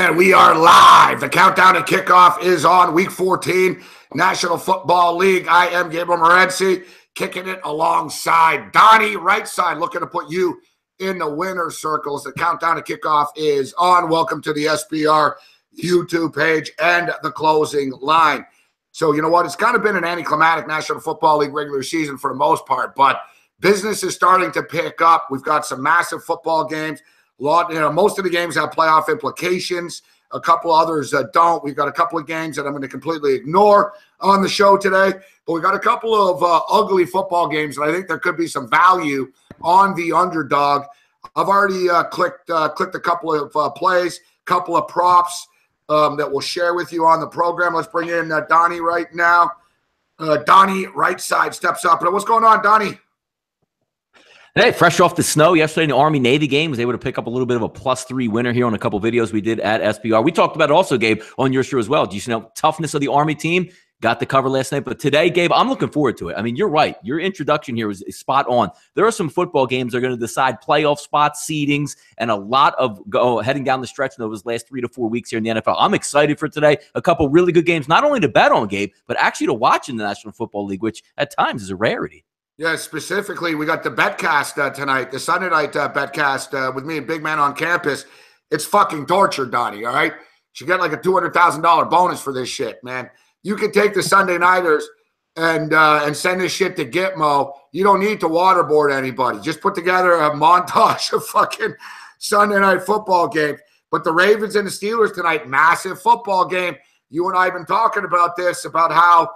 And we are live. The countdown to kickoff is on week 14, National Football League. I am Gabe Morency, kicking it alongside Donnie, Rightside, looking to put you in the winner's circles. The countdown to kickoff is on. Welcome to the SBR YouTube page and the closing line. So, you know what? It's kind of been an anticlimactic National Football League regular season for the most part, but business is starting to pick up. We've got some massive football games. Most of the games have playoff implications. A couple others don't. We've got a couple of games that I'm going to completely ignore on the show today. But we've got a couple of ugly football games, and I think there could be some value on the underdog. I've already clicked a couple of plays, couple of props that we'll share with you on the program. Let's bring in Donnie right now. Donnie, Rightside, steps up. What's going on, Donnie? Hey, fresh off the snow yesterday in the Army-Navy game, was able to pick up a little bit of a +3 winner here on a couple videos we did at SBR. We talked about it also, Gabe, on your show as well. Do you know toughness of the Army team? Got the cover last night. But today, Gabe, I'm looking forward to it. I mean, you're right. Your introduction here is spot on. There are some football games that are going to decide playoff spots, seedings, and a lot of heading down the stretch in those last 3 to 4 weeks here in the NFL. I'm excited for today. A couple really good games, not only to bet on, Gabe, but actually to watch in the National Football League, which at times is a rarity. Yeah, specifically, we got the Betcast tonight, the Sunday night Betcast with me and Big Man on campus. It's fucking torture, Donnie, all right? You get like a $200,000 bonus for this shit, man. You can take the Sunday nighters and send this shit to Gitmo. You don't need to waterboard anybody. Just put together a montage of fucking Sunday night football games. But the Ravens and the Steelers tonight, massive football game. You and I have been talking about this, about how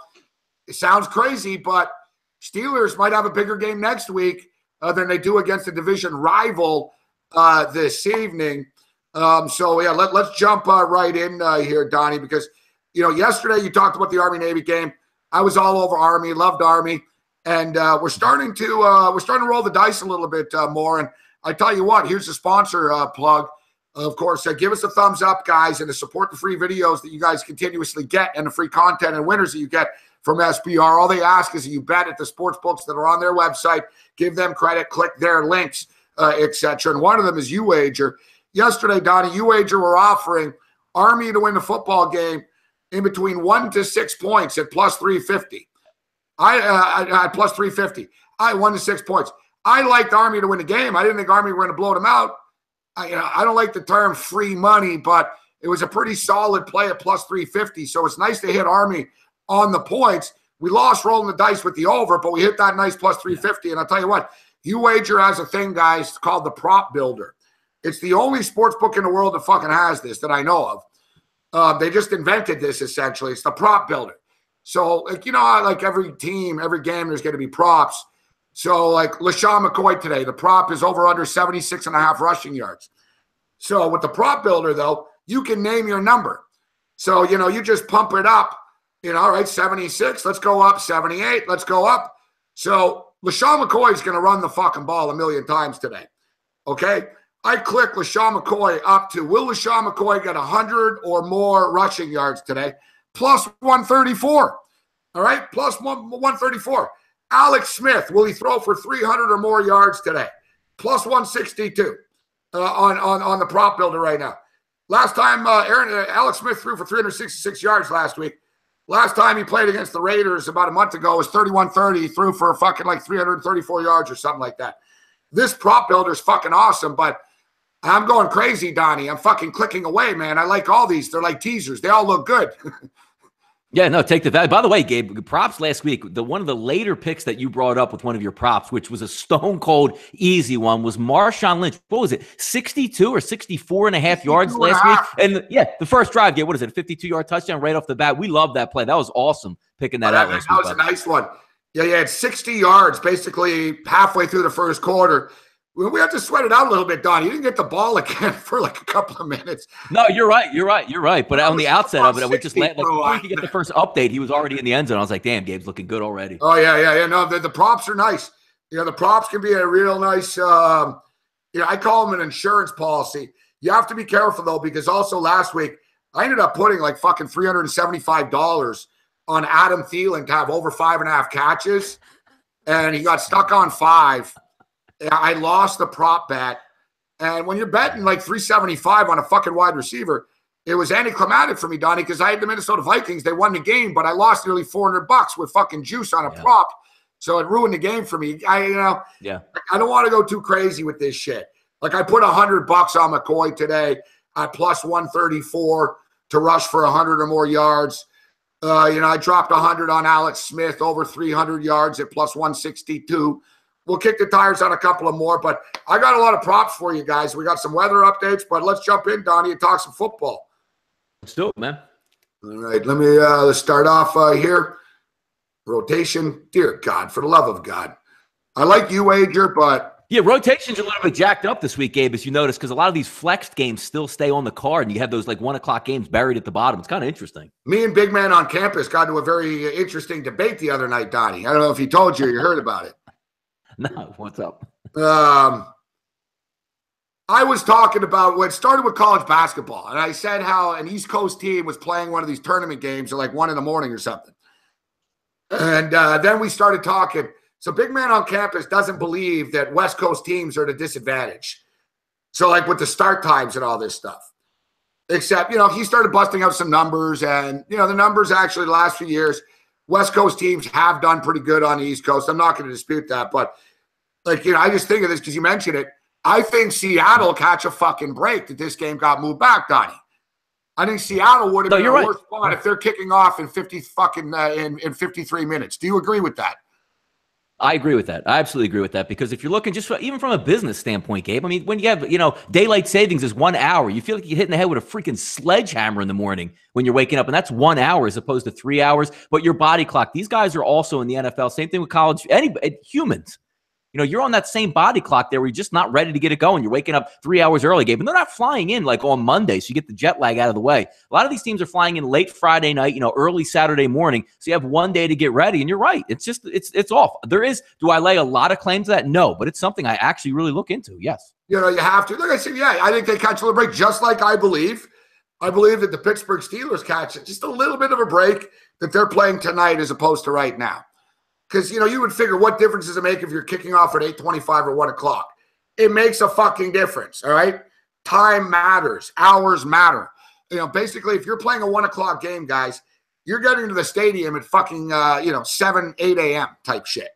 it sounds crazy, but Steelers might have a bigger game next week than they do against a division rival this evening. So, yeah, let's jump right in here, Donnie, because, you know, yesterday you talked about the Army-Navy game. I was all over Army, loved Army, and we're starting to roll the dice a little bit more. And I tell you what, here's the sponsor plug. Of course, give us a thumbs up, guys, and to support the free videos that you guys continuously get and the free content and winners that you get from SBR. All they ask is that you bet at the sports books that are on their website, give them credit, click their links, etc. And one of them is UWager. Yesterday, Donnie, UWager were offering Army to win the football game in between 1 to 6 points at +350. I +350. I 1 to 6 points. I liked Army to win the game. I didn't think Army were going to blow them out. I don't like the term free money, but it was a pretty solid play at +350. So it's nice to hit Army on the points. We lost rolling the dice with the over, but we hit that nice +350. And I'll tell you what, UWager has a thing, guys, called the Prop Builder. It's the only sports book in the world that fucking has this that I know of. They just invented this, essentially. It's the Prop Builder. So, like, you know, like every team, every game, there's going to be props. So, like LaShawn McCoy today, the prop is over under 76.5 rushing yards. So with the Prop Builder, though, you can name your number. So, you know, you just pump it up. You know, all right, 76, let's go up. 78, let's go up. So LaShawn McCoy is going to run the fucking ball a million times today. Okay? I click LaShawn McCoy up to, will LaShawn McCoy get 100 or more rushing yards today? +134. All right? +134. Alex Smith, will he throw for 300 or more yards today? +162 on the Prop Builder right now. Last time Alex Smith threw for 366 yards last week. Last time he played against the Raiders about a month ago was 31-30. He threw for fucking like 334 yards or something like that. This Prop Builder is fucking awesome, but I'm going crazy, Donnie. I'm fucking clicking away, man. I like all these. They're like teasers. They all look good. Yeah, no, take the value. By the way, Gabe, props last week, one of the later picks that you brought up with one of your props, which was a stone-cold easy one, was Marshawn Lynch. What was it, 62 or 64.5 yards last week? And, yeah, the first drive, Gabe, what is it, a 52-yard touchdown right off the bat? We love that play. That was awesome picking that out last week. That was a nice one. Yeah, it's 60 yards basically halfway through the first quarter. We have to sweat it out a little bit, Don. You didn't get the ball again for like a couple of minutes. No, you're right. But on the outset of it, we just let, like, before you could get the first update, he was already in the end zone. I was like, damn, Gabe's looking good already. Oh, yeah. No, the props are nice. You know, the props can be a real nice, I call them an insurance policy. You have to be careful, though, because also last week, I ended up putting like fucking $375 on Adam Thielen to have over 5.5 catches, and he got stuck on 5. I lost the prop bet. And when you're betting like 375 on a fucking wide receiver, it was anticlimactic for me, Donnie, because I had the Minnesota Vikings. They won the game, but I lost nearly $400 with fucking juice on a prop. So it ruined the game for me. I don't want to go too crazy with this shit. Like I put $100 on McCoy today at plus 134 to rush for 100 or more yards. I dropped 100 on Alex Smith over 300 yards at plus 162. We'll kick the tires on a couple of more, but I got a lot of props for you guys. We got some weather updates, but let's jump in, Donnie, and talk some football. Let's do it, man. All right, let's start off here. Rotation, dear God, for the love of God. I like you, Wager, but... Yeah, rotation's a little bit jacked up this week, Gabe, as you notice, because a lot of these flexed games still stay on the card, and you have those like 1 o'clock games buried at the bottom. It's kind of interesting. Me and Big Man on campus got into a very interesting debate the other night, Donnie. I don't know if he told you heard about it. No, what's up? I was talking about what started with college basketball, and I said how an East Coast team was playing one of these tournament games at like 1 a.m. or something. And then we started talking. So Big Man on campus doesn't believe that West Coast teams are at a disadvantage. So like with the start times and all this stuff. Except, he started busting out some numbers, and, the numbers actually the last few years, West Coast teams have done pretty good on the East Coast. I'm not going to dispute that, but I just think of this because you mentioned it. I think Seattle catch a fucking break that this game got moved back, Donnie. I think Seattle would have been a worse spot if they're kicking off in 53 minutes. Do you agree with that? I agree with that. I absolutely agree with that, because if you're looking even from a business standpoint, Gabe, I mean, when you have, daylight savings is 1 hour, you feel like you're hitting the head with a freaking sledgehammer in the morning when you're waking up, and that's 1 hour as opposed to 3 hours. But your body clock, these guys are also in the NFL. Same thing with college, humans. You're on that same body clock there where you're just not ready to get it going. You're waking up 3 hours early, Gabe, and they're not flying in like on Monday, so you get the jet lag out of the way. A lot of these teams are flying in late Friday night, early Saturday morning, so you have 1 day to get ready, and you're right. It's just, it's off. Do I lay a lot of claim to that? No, but it's something I actually really look into, yes. You have to. Like I said, I think they catch a little break, just like I believe that the Pittsburgh Steelers catch just a little bit of a break that they're playing tonight as opposed to right now. Because, you would figure what difference does it make if you're kicking off at 8:25 or 1 o'clock? It makes a fucking difference, all right? Time matters. Hours matter. Basically, if you're playing a 1 o'clock game, guys, you're getting to the stadium at fucking, 7, 8 a.m. type shit.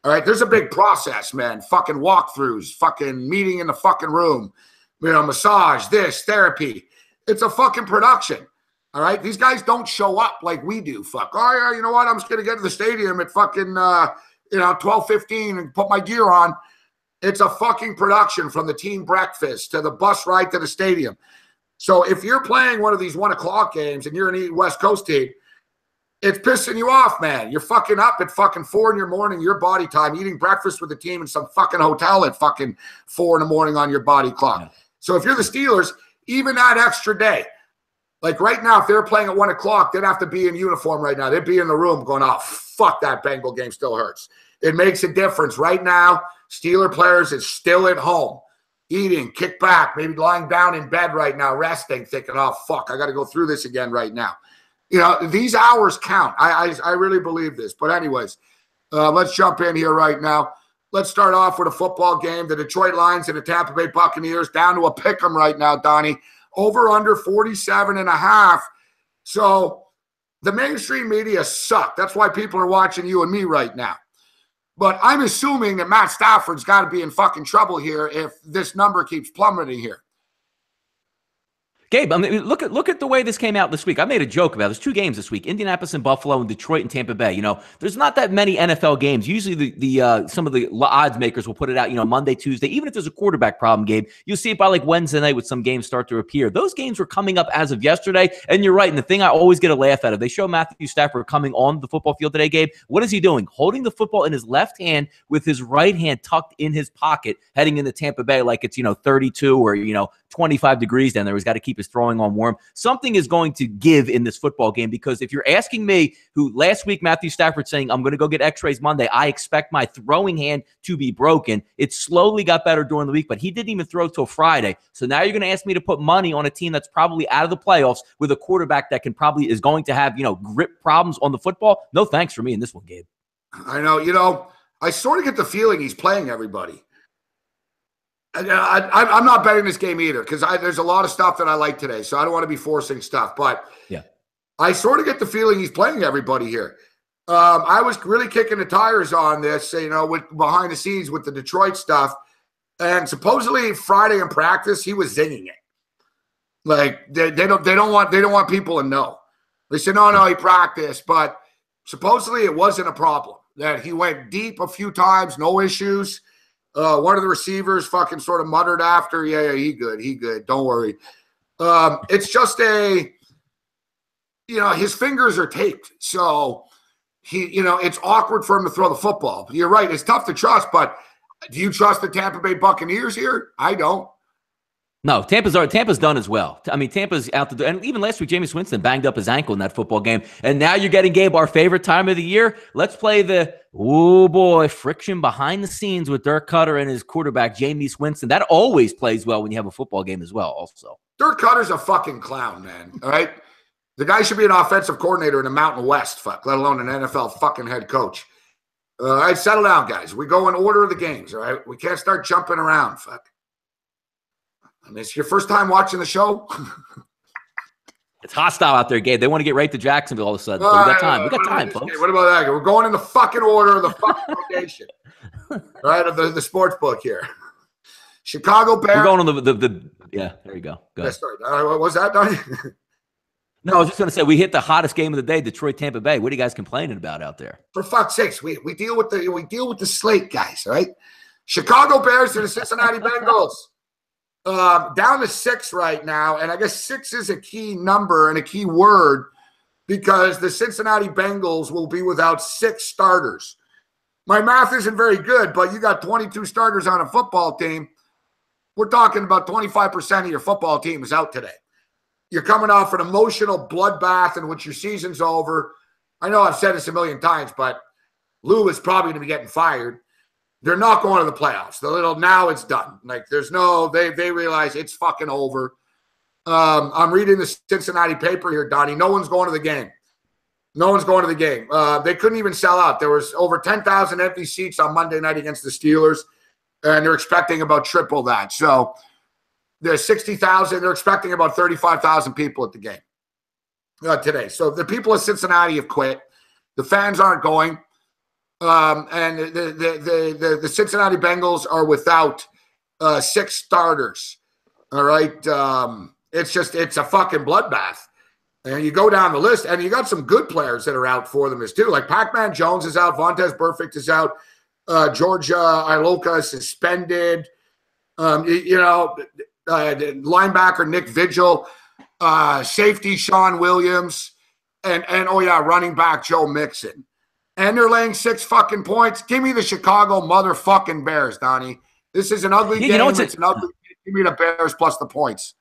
All right? There's a big process, man. Fucking walkthroughs, fucking meeting in the fucking room, massage, this, therapy. It's a fucking production. All right, these guys don't show up like we do. Fuck. Oh yeah, you know what? I'm just gonna get to the stadium at fucking 12:15 and put my gear on. It's a fucking production from the team breakfast to the bus ride to the stadium. So if you're playing one of these 1 o'clock games and you're an West Coast team, it's pissing you off, man. You're fucking up at fucking 4 in your morning, your body time, eating breakfast with the team in some fucking hotel at fucking 4 in the morning on your body clock. So if you're the Steelers, even that extra day. Like right now, if they're playing at 1 o'clock, they'd have to be in uniform right now. They'd be in the room going, oh, fuck, that Bengal game still hurts. It makes a difference. Right now, Steeler players is still at home, eating, kick back, maybe lying down in bed right now, resting, thinking, oh, fuck, I got to go through this again right now. These hours count. I really believe this. But anyways, let's jump in here right now. Let's start off with a football game. The Detroit Lions and the Tampa Bay Buccaneers down to a pick 'em right now, Donnie. Over under 47.5. So the mainstream media suck. That's why people are watching you and me right now. But I'm assuming that Matt Stafford's got to be in fucking trouble here if this number keeps plummeting here. Gabe, I mean, look at the way this came out this week. I made a joke about it. There's 2 games this week: Indianapolis and Buffalo, and Detroit and Tampa Bay. There's not that many NFL games. Usually, the some of the odds makers will put it out, Monday, Tuesday. Even if there's a quarterback problem, Gabe, you'll see it by like Wednesday night with some games start to appear. Those games were coming up as of yesterday, and you're right. And the thing I always get a laugh out of, they show Matthew Stafford coming on the football field today, Gabe. What is he doing? Holding the football in his left hand with his right hand tucked in his pocket, heading into Tampa Bay like it's 32 or 25 degrees down there. He's got to keep his throwing arm warm. Something is going to give in this football game, because if you're asking me, who last week Matthew Stafford saying, I'm going to go get x-rays Monday, I expect my throwing hand to be broken. It slowly got better during the week, but he didn't even throw till Friday. So now you're going to ask me to put money on a team that's probably out of the playoffs with a quarterback that is going to have, grip problems on the football. No thanks for me in this one, Gabe. I know, I sort of get the feeling he's playing everybody. I'm not betting this game either because there's a lot of stuff that I like today, so I don't want to be forcing stuff. But yeah, I sort of get the feeling he's playing everybody here. I was really kicking the tires on this, with behind the scenes with the Detroit stuff, and supposedly Friday in practice he was zinging it. Like they don't want people to know. They said no, he practiced, but supposedly it wasn't a problem. That he went deep a few times, no issues. One of the receivers fucking sort of muttered after, yeah, he good, don't worry. It's just his fingers are taped, so it's awkward for him to throw the football. You're right, it's tough to trust, but do you trust the Tampa Bay Buccaneers here? I don't. No, Tampa's done as well. I mean, Tampa's out the door. And even last week, Jameis Winston banged up his ankle in that football game. And now you're getting, Gabe, our favorite time of the year. Let's play the, friction behind the scenes with Dirk Cutter and his quarterback, Jameis Winston. That always plays well when you have a football game as well, also. Dirk Cutter's a fucking clown, man. All right? The guy should be an offensive coordinator in the Mountain West, let alone an NFL fucking head coach. All right, settle down, guys. We go in order of the games, all right? We can't start jumping around, fuck. I mean, it's your first time watching the show? It's hostile out there, Gabe. They want to get right to Jacksonville all of a sudden. We got time. We got time, folks. What about that? We're going in the fucking order of the fucking rotation. Right? Of the sports book here. Chicago Bears. We're going on the yeah, there you go. Go ahead. Sorry. What was that, Donnie? No, I was just going to say, we hit the hottest game of the day, Detroit, Tampa Bay. What are you guys complaining about out there? For fuck's sakes, we deal with the slate, guys, all right? Chicago Bears to the Cincinnati Bengals. Down to 6 right now, and I guess 6 is a key number and a key word because the Cincinnati Bengals will be without 6 starters. My math isn't very good, but you got 22 starters on a football team. We're talking about 25% of your football team is out today. You're coming off an emotional bloodbath in which your season's over. I know I've said this a million times, but Lou is probably going to be getting fired. They're not going to the playoffs. Now it's done. Like they realize it's fucking over. I'm reading the Cincinnati paper here, Donnie. No one's going to the game. They couldn't even sell out. There was over 10,000 empty seats on Monday night against the Steelers, and they're expecting about triple that. So there's 60,000. They're expecting about 35,000 people at the game today. So the people of Cincinnati have quit. The fans aren't going. And the Cincinnati Bengals are without 6 starters. All right. It's a fucking bloodbath. And you go down the list, and you got some good players that are out for them as too. Like Pac-Man Jones is out, Vontaze Burfict is out, Georgia Iloka is suspended. Linebacker Nick Vigil, safety Sean Williams, and running back Joe Mixon. And they're laying 6 fucking points. Give me the Chicago motherfucking Bears, Donnie. This is an ugly game. It's an ugly game. Give me the Bears plus the points.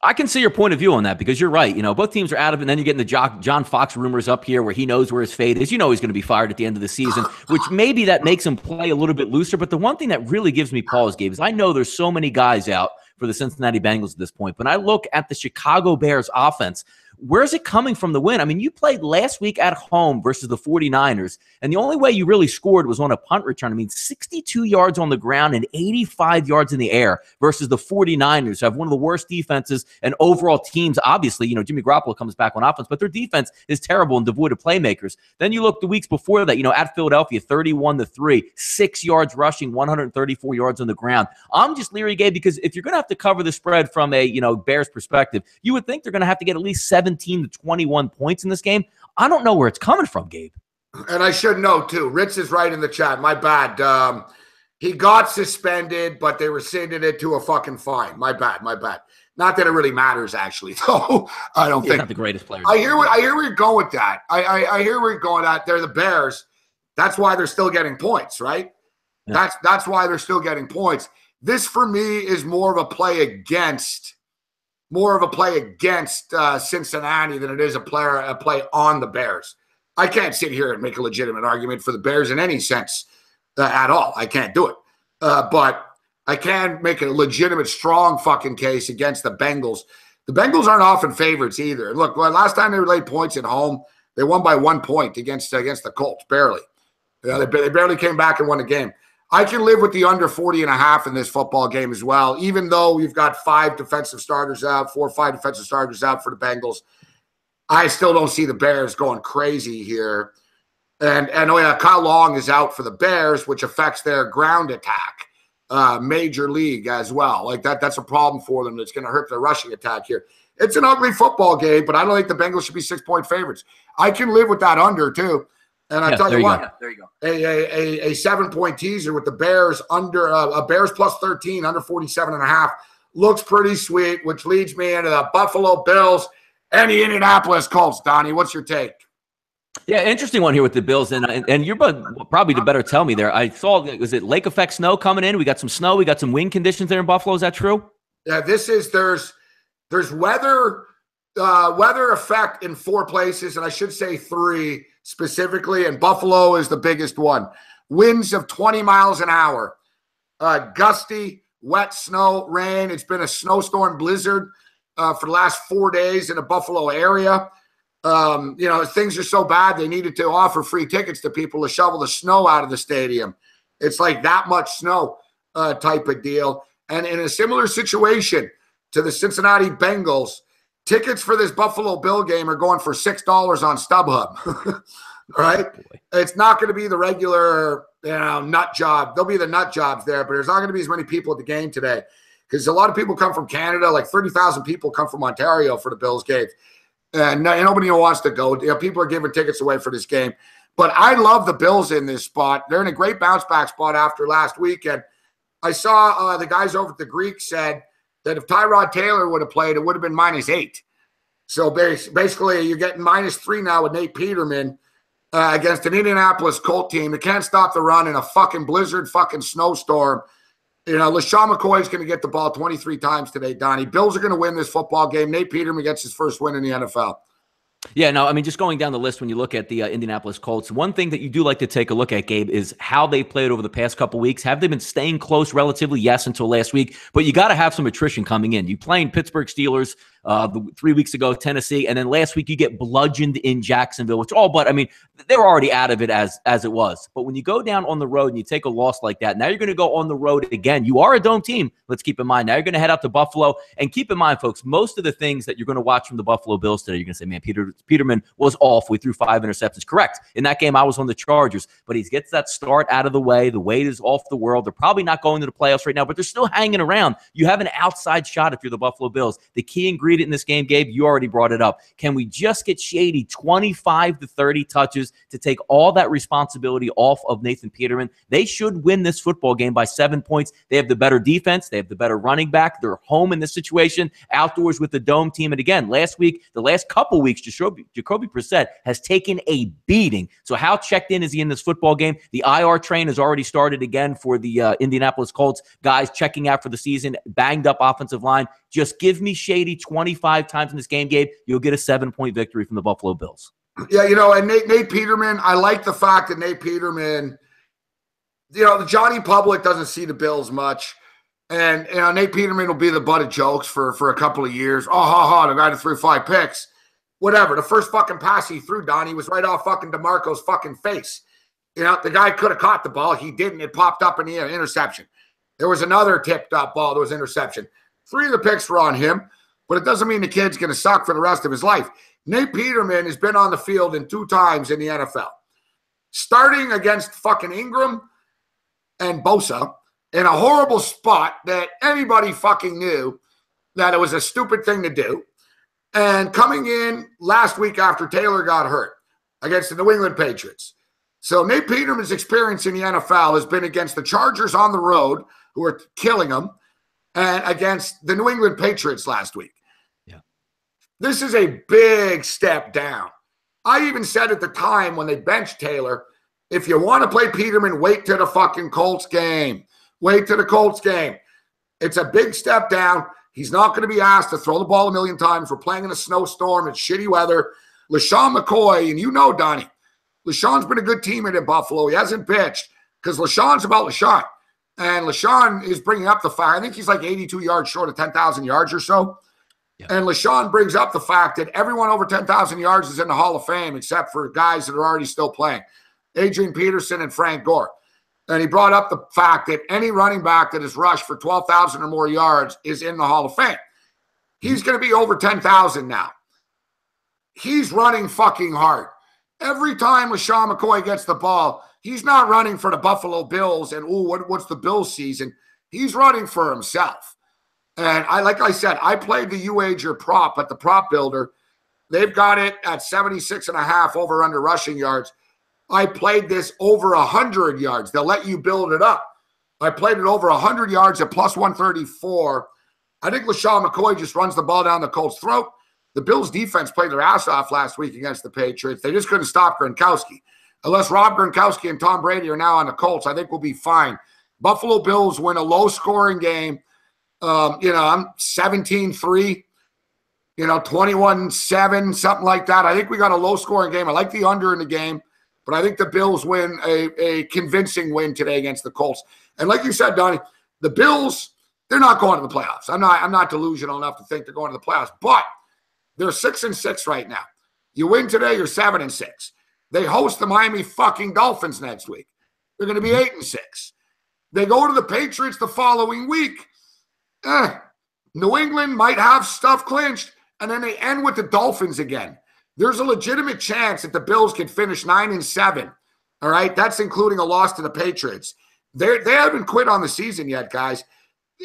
I can see your point of view on that because you're right. Both teams are out of it, and then you're getting the John Fox rumors up here where he knows where his fate is. He's going to be fired at the end of the season, which maybe that makes him play a little bit looser. But the one thing that really gives me pause, Gabe, is I know there's so many guys out for the Cincinnati Bengals at this point. But I look at the Chicago Bears offense. Where's it coming from the win? I mean, you played last week at home versus the 49ers, and the only way you really scored was on a punt return. I mean, 62 yards on the ground and 85 yards in the air versus the 49ers, who have one of the worst defenses and overall teams. Obviously, Jimmy Garoppolo comes back on offense, but their defense is terrible and devoid of playmakers. Then you look the weeks before that, at Philadelphia, 31-3, 6 yards rushing, 134 yards on the ground. I'm just leery, Gabe, because if you're going to have to cover the spread from a, Bears perspective, you would think they're going to have to get at least 17 to 21 points in this game. I don't know where it's coming from, Gabe. And I should know, too. Ritz is right in the chat. My bad. He got suspended, but they rescinded it to a fucking fine. My bad. Not that it really matters, actually, though. I don't think. Not the greatest player. I hear where you're going with that. I hear where you're going at. They're the Bears. That's why they're still getting points, right? Yeah. That's why they're still getting points. This, for me, is more of a play against Cincinnati than it is a play on the Bears. I can't sit here and make a legitimate argument for the Bears in any sense at all. I can't do it. But I can make a legitimate, strong fucking case against the Bengals. The Bengals aren't often favorites either. Look, last time they laid points at home, they won by 1 point against the Colts, barely. They barely came back and won the game. I can live with the under 40.5 in this football game as well, even though we've got 5 defensive starters out, 4 or 5 defensive starters out for the Bengals. I still don't see the Bears going crazy here. And oh yeah, Kyle Long is out for the Bears, which affects their ground attack, major league as well. Like that's a problem for them. That's going to hurt their rushing attack here. It's an ugly football game, but I don't think the Bengals should be 6-point favorites. I can live with that under too. And I tell you what, there you go. A 7-point teaser with the Bears under Bears plus 13 under 47.5 looks pretty sweet, which leads me into the Buffalo Bills and the Indianapolis Colts. Donnie, what's your take? Yeah, interesting one here with the Bills, and you're probably to better tell me there. I saw, was it lake effect snow coming in? We got some snow. We got some wind conditions there in Buffalo. Is that true? Yeah, there's weather effect in 4 places, and I should say 3 specifically, and Buffalo is the biggest one. Winds of 20 miles an hour, gusty, wet snow, rain. It's been a snowstorm blizzard for the last 4 days in the Buffalo area. Things are so bad they needed to offer free tickets to people to shovel the snow out of the stadium. It's like that much snow type of deal. And in a similar situation to the Cincinnati Bengals, tickets for this Buffalo Bill game are going for $6 on StubHub. Right? It's not going to be the regular, nut job. There'll be the nut jobs there, but there's not going to be as many people at the game today because a lot of people come from Canada. Like 30,000 people come from Ontario for the Bills game. And nobody wants to go. People are giving tickets away for this game. But I love the Bills in this spot. They're in a great bounce-back spot after last weekend. I saw the guys over at the Greek said that if Tyrod Taylor would have played, it would have been -8. So basically, you're getting -3 now with Nate Peterman against an Indianapolis Colt team that can't stop the run in a fucking blizzard, fucking snowstorm. LaShawn McCoy is going to get the ball 23 times today, Donnie. Bills are going to win this football game. Nate Peterman gets his first win in the NFL. Yeah, no, I mean, just going down the list, when you look at the Indianapolis Colts, one thing that you do like to take a look at, Gabe, is how they played over the past couple weeks. Have they been staying close relatively? Yes, until last week. But you got to have some attrition coming in. You playing Pittsburgh Steelers 3 weeks ago, Tennessee, and then last week you get bludgeoned in Jacksonville, which they were already out of it as it was. But when you go down on the road and you take a loss like that, now you're going to go on the road again. You are a dome team. Let's keep in mind. Now you're going to head out to Buffalo. And keep in mind, folks, most of the things that you're going to watch from the Buffalo Bills today, you're going to say, man, Peterman was awful. We threw 5 interceptions. Correct. In that game, I was on the Chargers. But he gets that start out of the way. The weight is off the world. They're probably not going to the playoffs right now, but they're still hanging around. You have an outside shot if you're the Buffalo Bills. The key ingredient in this game, Gabe, you already brought it up. Can we just get Shady 25 to 30 touches to take all that responsibility off of Nathan Peterman? They should win this football game by 7 points. They have the better defense. They have the better running back. They're home in this situation, outdoors with the dome team. And again, the last couple weeks, Jacoby Brissett has taken a beating. So how checked in is he in this football game? The IR train has already started again for the Indianapolis Colts. Guys checking out for the season, banged up offensive line. Just give me Shady 25 times in this game, Gabe. You'll get a 7-point victory from the Buffalo Bills. Yeah, and Nate Peterman, I like the fact that Nate Peterman, the Johnny public doesn't see the Bills much. And, Nate Peterman will be the butt of jokes for a couple of years. Oh, the guy that threw 5 picks. Whatever. The first fucking pass he threw, Donnie, was right off fucking DeMarco's fucking face. The guy could have caught the ball. He didn't. It popped up in the air. Interception. There was another tipped up ball. There was interception. 3 of the picks were on him, but it doesn't mean the kid's going to suck for the rest of his life. Nate Peterman has been on the field 2 times in the NFL. Starting against fucking Ingram and Bosa in a horrible spot that anybody fucking knew that it was a stupid thing to do. And coming in last week after Taylor got hurt against the New England Patriots. So Nate Peterman's experience in the NFL has been against the Chargers on the road, who are killing them, and against the New England Patriots last week. Yeah. This is a big step down. I even said at the time when they benched Taylor, if you want to play Peterman, wait till the fucking Colts game. Wait till the Colts game. It's a big step down. He's not going to be asked to throw the ball a million times. We're playing in a snowstorm. It's shitty weather. LaShawn McCoy, and Donnie, LaShawn's been a good teammate in Buffalo. He hasn't pitched because LaShawn's about LaShawn. And LaShawn is bringing up the fact, I think he's like 82 yards short of 10,000 yards or so. Yep. And LaShawn brings up the fact that everyone over 10,000 yards is in the Hall of Fame except for guys that are already still playing. Adrian Peterson and Frank Gore. And he brought up the fact that any running back that has rushed for 12,000 or more yards is in the Hall of Fame. He's going to be over 10,000 now. He's running fucking hard. Every time LaShawn McCoy gets the ball, he's not running for the Buffalo Bills and, what's the Bills season? He's running for himself. And like I said, I played the UAger prop at the prop builder. They've got it at 76.5 over under rushing yards. I played this over 100 yards. They'll let you build it up. I played it over 100 yards at plus 134. I think LaShawn McCoy just runs the ball down the Colts' throat. The Bills' defense played their ass off last week against the Patriots. They just couldn't stop Gronkowski. Unless Rob Gronkowski and Tom Brady are now on the Colts, I think we'll be fine. Buffalo Bills win a low-scoring game. I'm 17-3. 21-7, something like that. I think we got a low-scoring game. I like the under in the game, but I think the Bills win a convincing win today against the Colts. And like you said, Donnie, the Bills, they're not going to the playoffs. I'm not delusional enough to think they're going to the playoffs, but they're 6-6 right now. You win today, you're 7-6. They host the Miami fucking Dolphins next week. They're going to be 8-6. They go to the Patriots the following week. New England might have stuff clinched, and then they end with the Dolphins again. There's a legitimate chance that the Bills can finish 9-7. All right, that's including a loss to the Patriots. They haven't quit on the season yet, guys,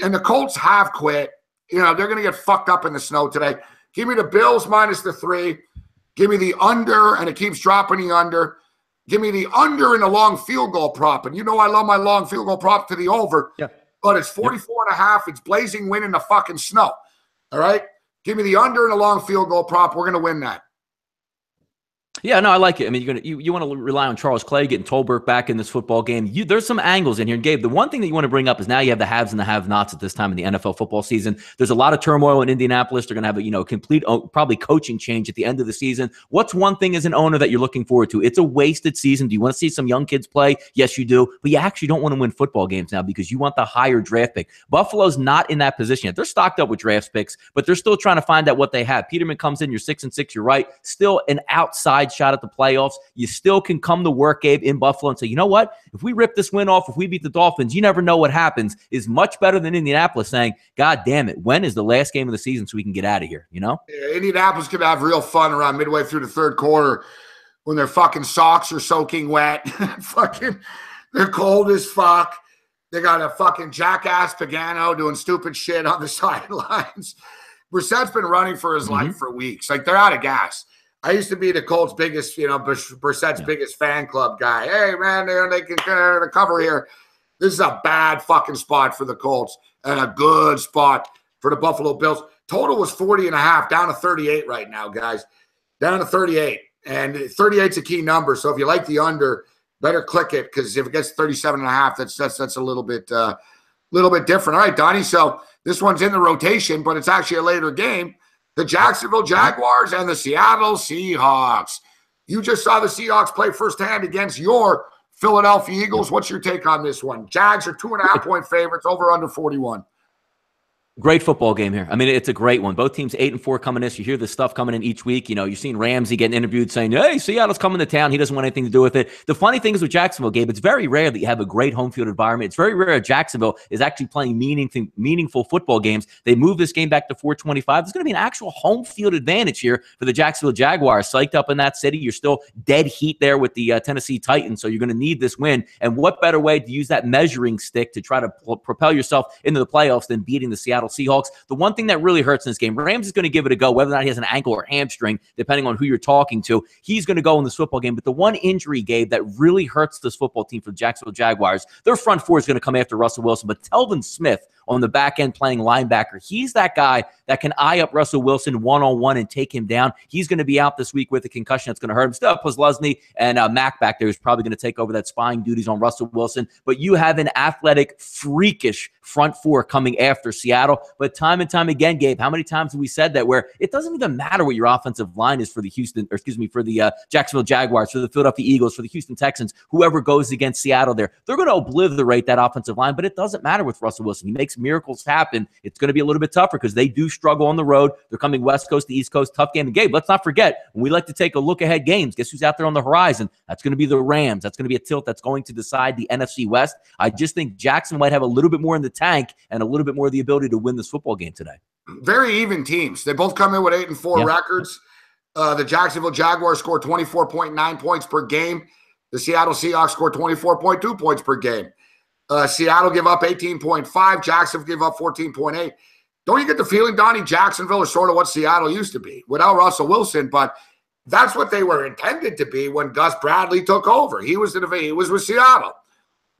and the Colts have quit. They're going to get fucked up in the snow today. Give me the Bills minus the 3. Give me the under, and it keeps dropping the under. Give me the under in the long field goal prop, and I love my long field goal prop to the over. Yeah. But it's 44.5. It's blazing wind in the fucking snow. All right? Give me the under and a long field goal prop. We're going to win that. Yeah, no, I like it. I mean, you want to rely on Charles Clay getting Tolbert back in this football game. There's some angles in here. And Gabe, the one thing that you want to bring up is now you have the haves and the have-nots at this time in the NFL football season. There's a lot of turmoil in Indianapolis. They're going to have a complete probably coaching change at the end of the season. What's one thing as an owner that you're looking forward to? It's a wasted season. Do you want to see some young kids play? Yes, you do. But you actually don't want to win football games now because you want the higher draft pick. Buffalo's not in that position yet. They're stocked up with draft picks, but they're still trying to find out what they have. Peterman comes in, you're 6-6, you're right. Still an outside shot at the playoffs. You still can come to work, Gabe, in Buffalo and say, you know what? If we rip this win off, if we beat the Dolphins, you never know what happens, is much better than Indianapolis saying, God damn it, when is the last game of the season so we can get out of here, Yeah, Indianapolis could have real fun around midway through the third quarter when their fucking socks are soaking wet. They're cold as fuck. They got a fucking jackass Pagano doing stupid shit on the sidelines. Brissett's been running for his life for weeks. They're out of gas. I used to be the Colts' biggest, Brissett's biggest fan club guy. Hey, man, they can cover here. This is a bad fucking spot for the Colts and a good spot for the Buffalo Bills. Total was 40.5, down to 38 right now, guys. Down to 38. And 38's a key number. So if you like the under, better click it because if it gets 37.5, that's a little bit different. All right, Donnie. So this one's in the rotation, but it's actually a later game. The Jacksonville Jaguars and the Seattle Seahawks. You just saw the Seahawks play firsthand against your Philadelphia Eagles. What's your take on this one? Jags are 2.5-point favorites, over under 41. Great football game here. I mean, it's a great one. Both teams 8-4 coming in. You hear this stuff coming in each week. You're seeing Ramsey getting interviewed saying, hey, Seattle's coming to town. He doesn't want anything to do with it. The funny thing is with Jacksonville, Gabe, it's very rare that you have a great home field environment. It's very rare Jacksonville is actually playing meaningful football games. They move this game back to 425. There's going to be an actual home field advantage here for the Jacksonville Jaguars. Psyched up in that city. You're still dead heat there with the Tennessee Titans, so you're going to need this win. And what better way to use that measuring stick to try to propel yourself into the playoffs than beating the Seattle Seahawks? The one thing that really hurts in this game, Rams is going to give it a go, whether or not he has an ankle or hamstring, depending on who you're talking to. He's going to go in this football game. But the one injury, Gabe, that really hurts this football team for the Jacksonville Jaguars, their front four is going to come after Russell Wilson. But Telvin Smith on the back end playing linebacker, he's that guy that can eye up Russell Wilson one-on-one and take him down. He's going to be out this week with a concussion that's going to hurt him. Still have Posluszny and Mack back there who's probably going to take over that spying duties on Russell Wilson. But you have an athletic, freakish front four coming after Seattle. But time and time again, Gabe, how many times have we said that where it doesn't even matter what your offensive line is for the Jacksonville Jaguars, for the Philadelphia Eagles, for the Houston Texans, whoever goes against Seattle there. They're going to obliterate that offensive line, but it doesn't matter with Russell Wilson. He makes makes miracles happen, it's going to be a little bit tougher because they do struggle on the road. They're coming West Coast to East Coast, tough game. And Gabe, let's not forget, when we like to take a look ahead games, guess who's out there on the horizon? That's going to be the Rams. That's going to be a tilt that's going to decide the NFC West. I just think Jackson might have a little bit more in the tank and a little bit more of the ability to win this football game today. Very even teams. They both come in with 8-4 records. The Jacksonville Jaguars score 24.9 points per game. The Seattle Seahawks score 24.2 points per game. Seattle give up 18.5. Jacksonville give up 14.8. Don't you get the feeling, Donnie, Jacksonville is sort of what Seattle used to be without Russell Wilson, but that's what they were intended to be when Gus Bradley took over. He was with Seattle.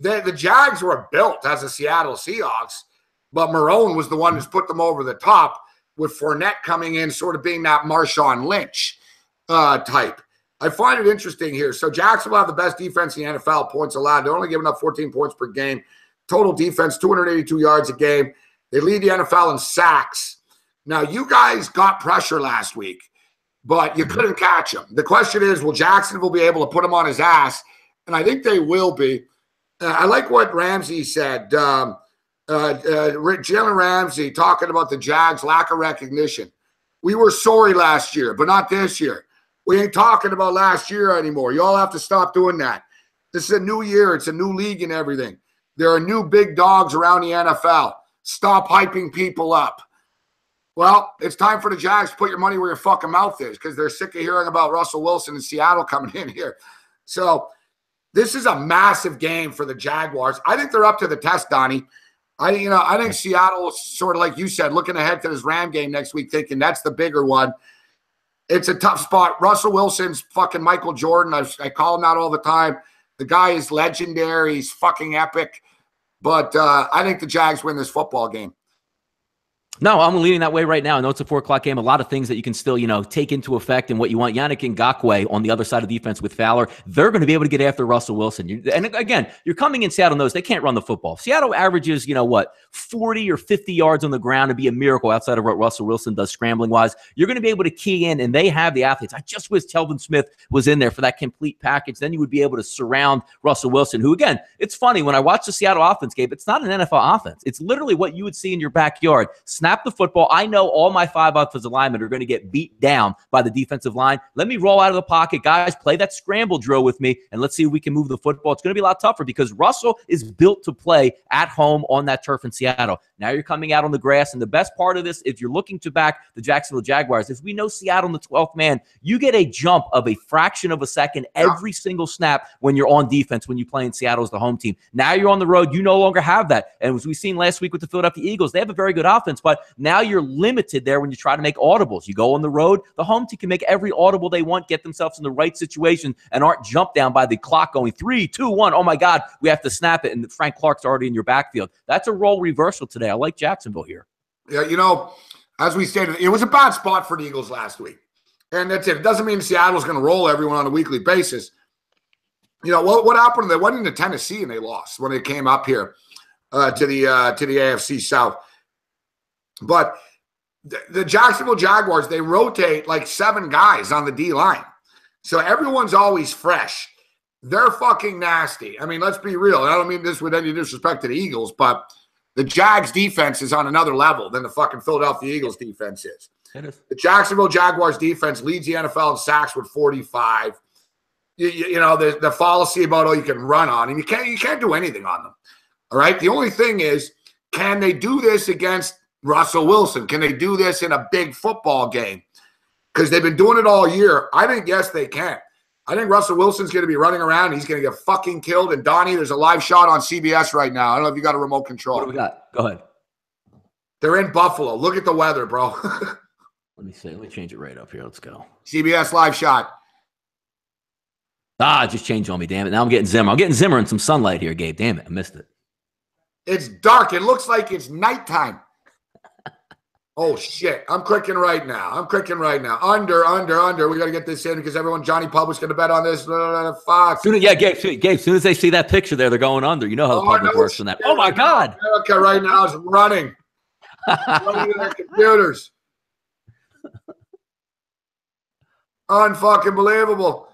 The Jags were built as the Seattle Seahawks, but Marone was the one who's put them over the top, with Fournette coming in sort of being that Marshawn Lynch type. I find it interesting here. So Jacksonville have the best defense in the NFL, points allowed. They're only giving up 14 points per game. Total defense, 282 yards a game. They lead the NFL in sacks. Now, you guys got pressure last week, but you couldn't catch him. The question is, will Jacksonville be able to put him on his ass? And I think they will be. I like what Ramsey said. Jalen Ramsey talking about the Jags' lack of recognition. We were sorry last year, but not this year. We ain't talking about last year anymore. You all have to stop doing that. This is a new year. It's a new league and everything. There are new big dogs around the NFL. Stop hyping people up. Well, it's time for the Jags to put your money where your fucking mouth is, because they're sick of hearing about Russell Wilson and Seattle coming in here. So this is a massive game for the Jaguars. I think they're up to the test, Donnie. I think Seattle, sort of like you said, looking ahead to this Ram game next week, thinking that's the bigger one. It's a tough spot. Russell Wilson's fucking Michael Jordan. I call him out all the time. The guy is legendary. He's fucking epic. But I think the Jags win this football game. No, I'm leaning that way right now. I know it's a 4 o'clock game. A lot of things that you can still, take into effect and what you want. Yannick Ngakoue on the other side of the defense with Fowler. They're going to be able to get after Russell Wilson. And again, you're coming in. Seattle knows they can't run the football. Seattle averages, 40 or 50 yards on the ground to be a miracle outside of what Russell Wilson does scrambling-wise. You're going to be able to key in, and they have the athletes. I just wish Telvin Smith was in there for that complete package. Then you would be able to surround Russell Wilson, who, again, it's funny. When I watch the Seattle offense, Gabe, it's not an NFL offense. It's literally what you would see in your backyard. Snap the football. I know all my 5 offensive linemen are going to get beat down by the defensive line. Let me roll out of the pocket. Guys, play that scramble drill with me, and let's see if we can move the football. It's going to be a lot tougher because Russell is built to play at home on that turf in Seattle. Now you're coming out on the grass, and the best part of this, if you're looking to back the Jacksonville Jaguars, if we know Seattle in the 12th man, you get a jump of a fraction of a second every single snap when you're on defense, when you play in Seattle as the home team. Now you're on the road. You no longer have that. And as we've seen last week with the Philadelphia Eagles, they have a very good offense, but now you're limited there when you try to make audibles. You go on the road, the home team can make every audible they want, get themselves in the right situation, and aren't jumped down by the clock going 3, 2, 1. Oh my God, we have to snap it, and Frank Clark's already in your backfield. That's a role reversal today. I like Jacksonville here. Yeah, as we stated, it was a bad spot for the Eagles last week. And that's it. It doesn't mean Seattle's going to roll everyone on a weekly basis. What happened? They went into Tennessee and they lost when they came up here to the AFC South. But the Jacksonville Jaguars, they rotate like 7 guys on the D-line. So everyone's always fresh. They're fucking nasty. I mean, let's be real. I don't mean this with any disrespect to the Eagles, but the Jags defense is on another level than the fucking Philadelphia Eagles defense is. It is. The Jacksonville Jaguars defense leads the NFL in sacks with 45. The fallacy about, you can run on him. You can't do anything on them. All right? The only thing is, can they do this against Russell Wilson? Can they do this in a big football game? Because they've been doing it all year. I think, yes, they can. I think Russell Wilson's going to be running around. He's going to get fucking killed. And, Donnie, there's a live shot on CBS right now. I don't know if you got a remote control. What do we got? Go ahead. They're in Buffalo. Look at the weather, bro. Let me see. Let me change it right up here. Let's go. CBS live shot. It just changed on me, damn it. Now I'm getting Zimmer. I'm getting Zimmer in some sunlight here, Gabe. Damn it. I missed it. It's dark. It looks like it's nighttime. Oh, shit. I'm clicking right now. Under. We got to get this in because Johnny Public's going to bet on this. Fuck. Gabe, soon as they see that picture there, they're going under. You know how the public works in that. Oh, my God. America right now is running. Running to their computers. Unfucking believable.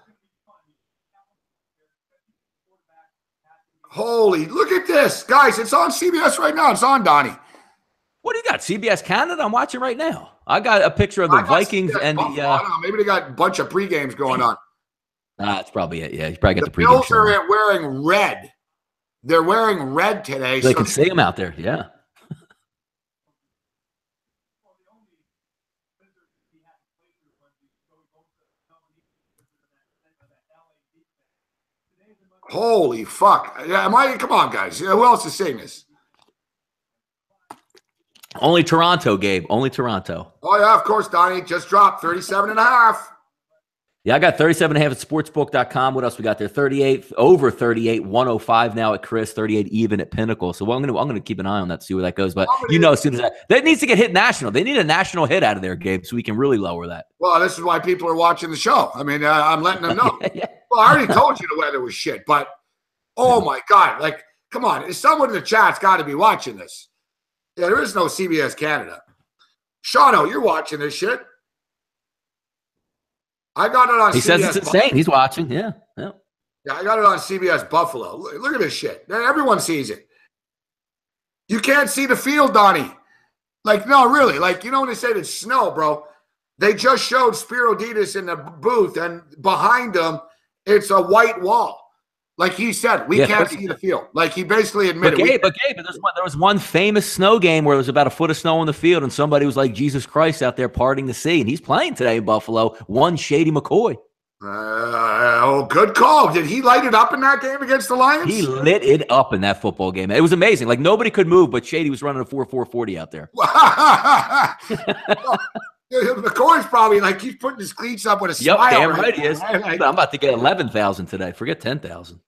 Holy, look at this. Guys, it's on CBS right now. It's on, Donnie. What do you got? CBS Canada? I'm watching right now. I got a picture of the Vikings and the. I don't know. Maybe they got a bunch of pre-games going on. That's probably it. Yeah, you probably got the Bills pregame show. are wearing red. They're wearing red today. They can see them out there. Yeah. Holy fuck. Yeah, come on, guys. Who else is saying this? Only Toronto, Gabe. Only Toronto. Oh, yeah, of course, Donnie. Just dropped 37.5. Yeah, I got 37.5 at sportsbook.com. What else we got there? 38, over 38, 105 now at Chris, 38 even at Pinnacle. So I'm gonna keep an eye on that, see where that goes. But as soon as that needs to get hit national. They need a national hit out of there, Gabe, so we can really lower that. Well, this is why people are watching the show. I mean, I'm letting them know. Yeah. Well, I already told you the weather was shit, but oh my God, like, come on. Someone in the chat's got to be watching this. Yeah, there is no CBS Canada. Shawno, you're watching this shit. I got it on CBS. He says it's insane. He's watching. Yeah. Yeah, I got it on CBS Buffalo. Look at this shit. Everyone sees it. You can't see the field, Donnie. Like, no, really. Like, you know when they said it's snow, bro? They just showed Spiro Ditas in the booth, and behind him, it's a white wall. Like he said, we can't see the field. Like he basically admitted. But Gabe, there was one famous snow game where there was about a foot of snow on the field, and somebody was like Jesus Christ out there parting the sea, and he's playing today in Buffalo. One Shady McCoy. Good call. Did he light it up in that game against the Lions? He lit it up in that football game. It was amazing. Like nobody could move, but Shady was running a 4.40 out there. McCoy's probably like he's putting his cleats up with a smile. Damn right he is. Like, I'm about to get 11,000 today. Forget 10,000.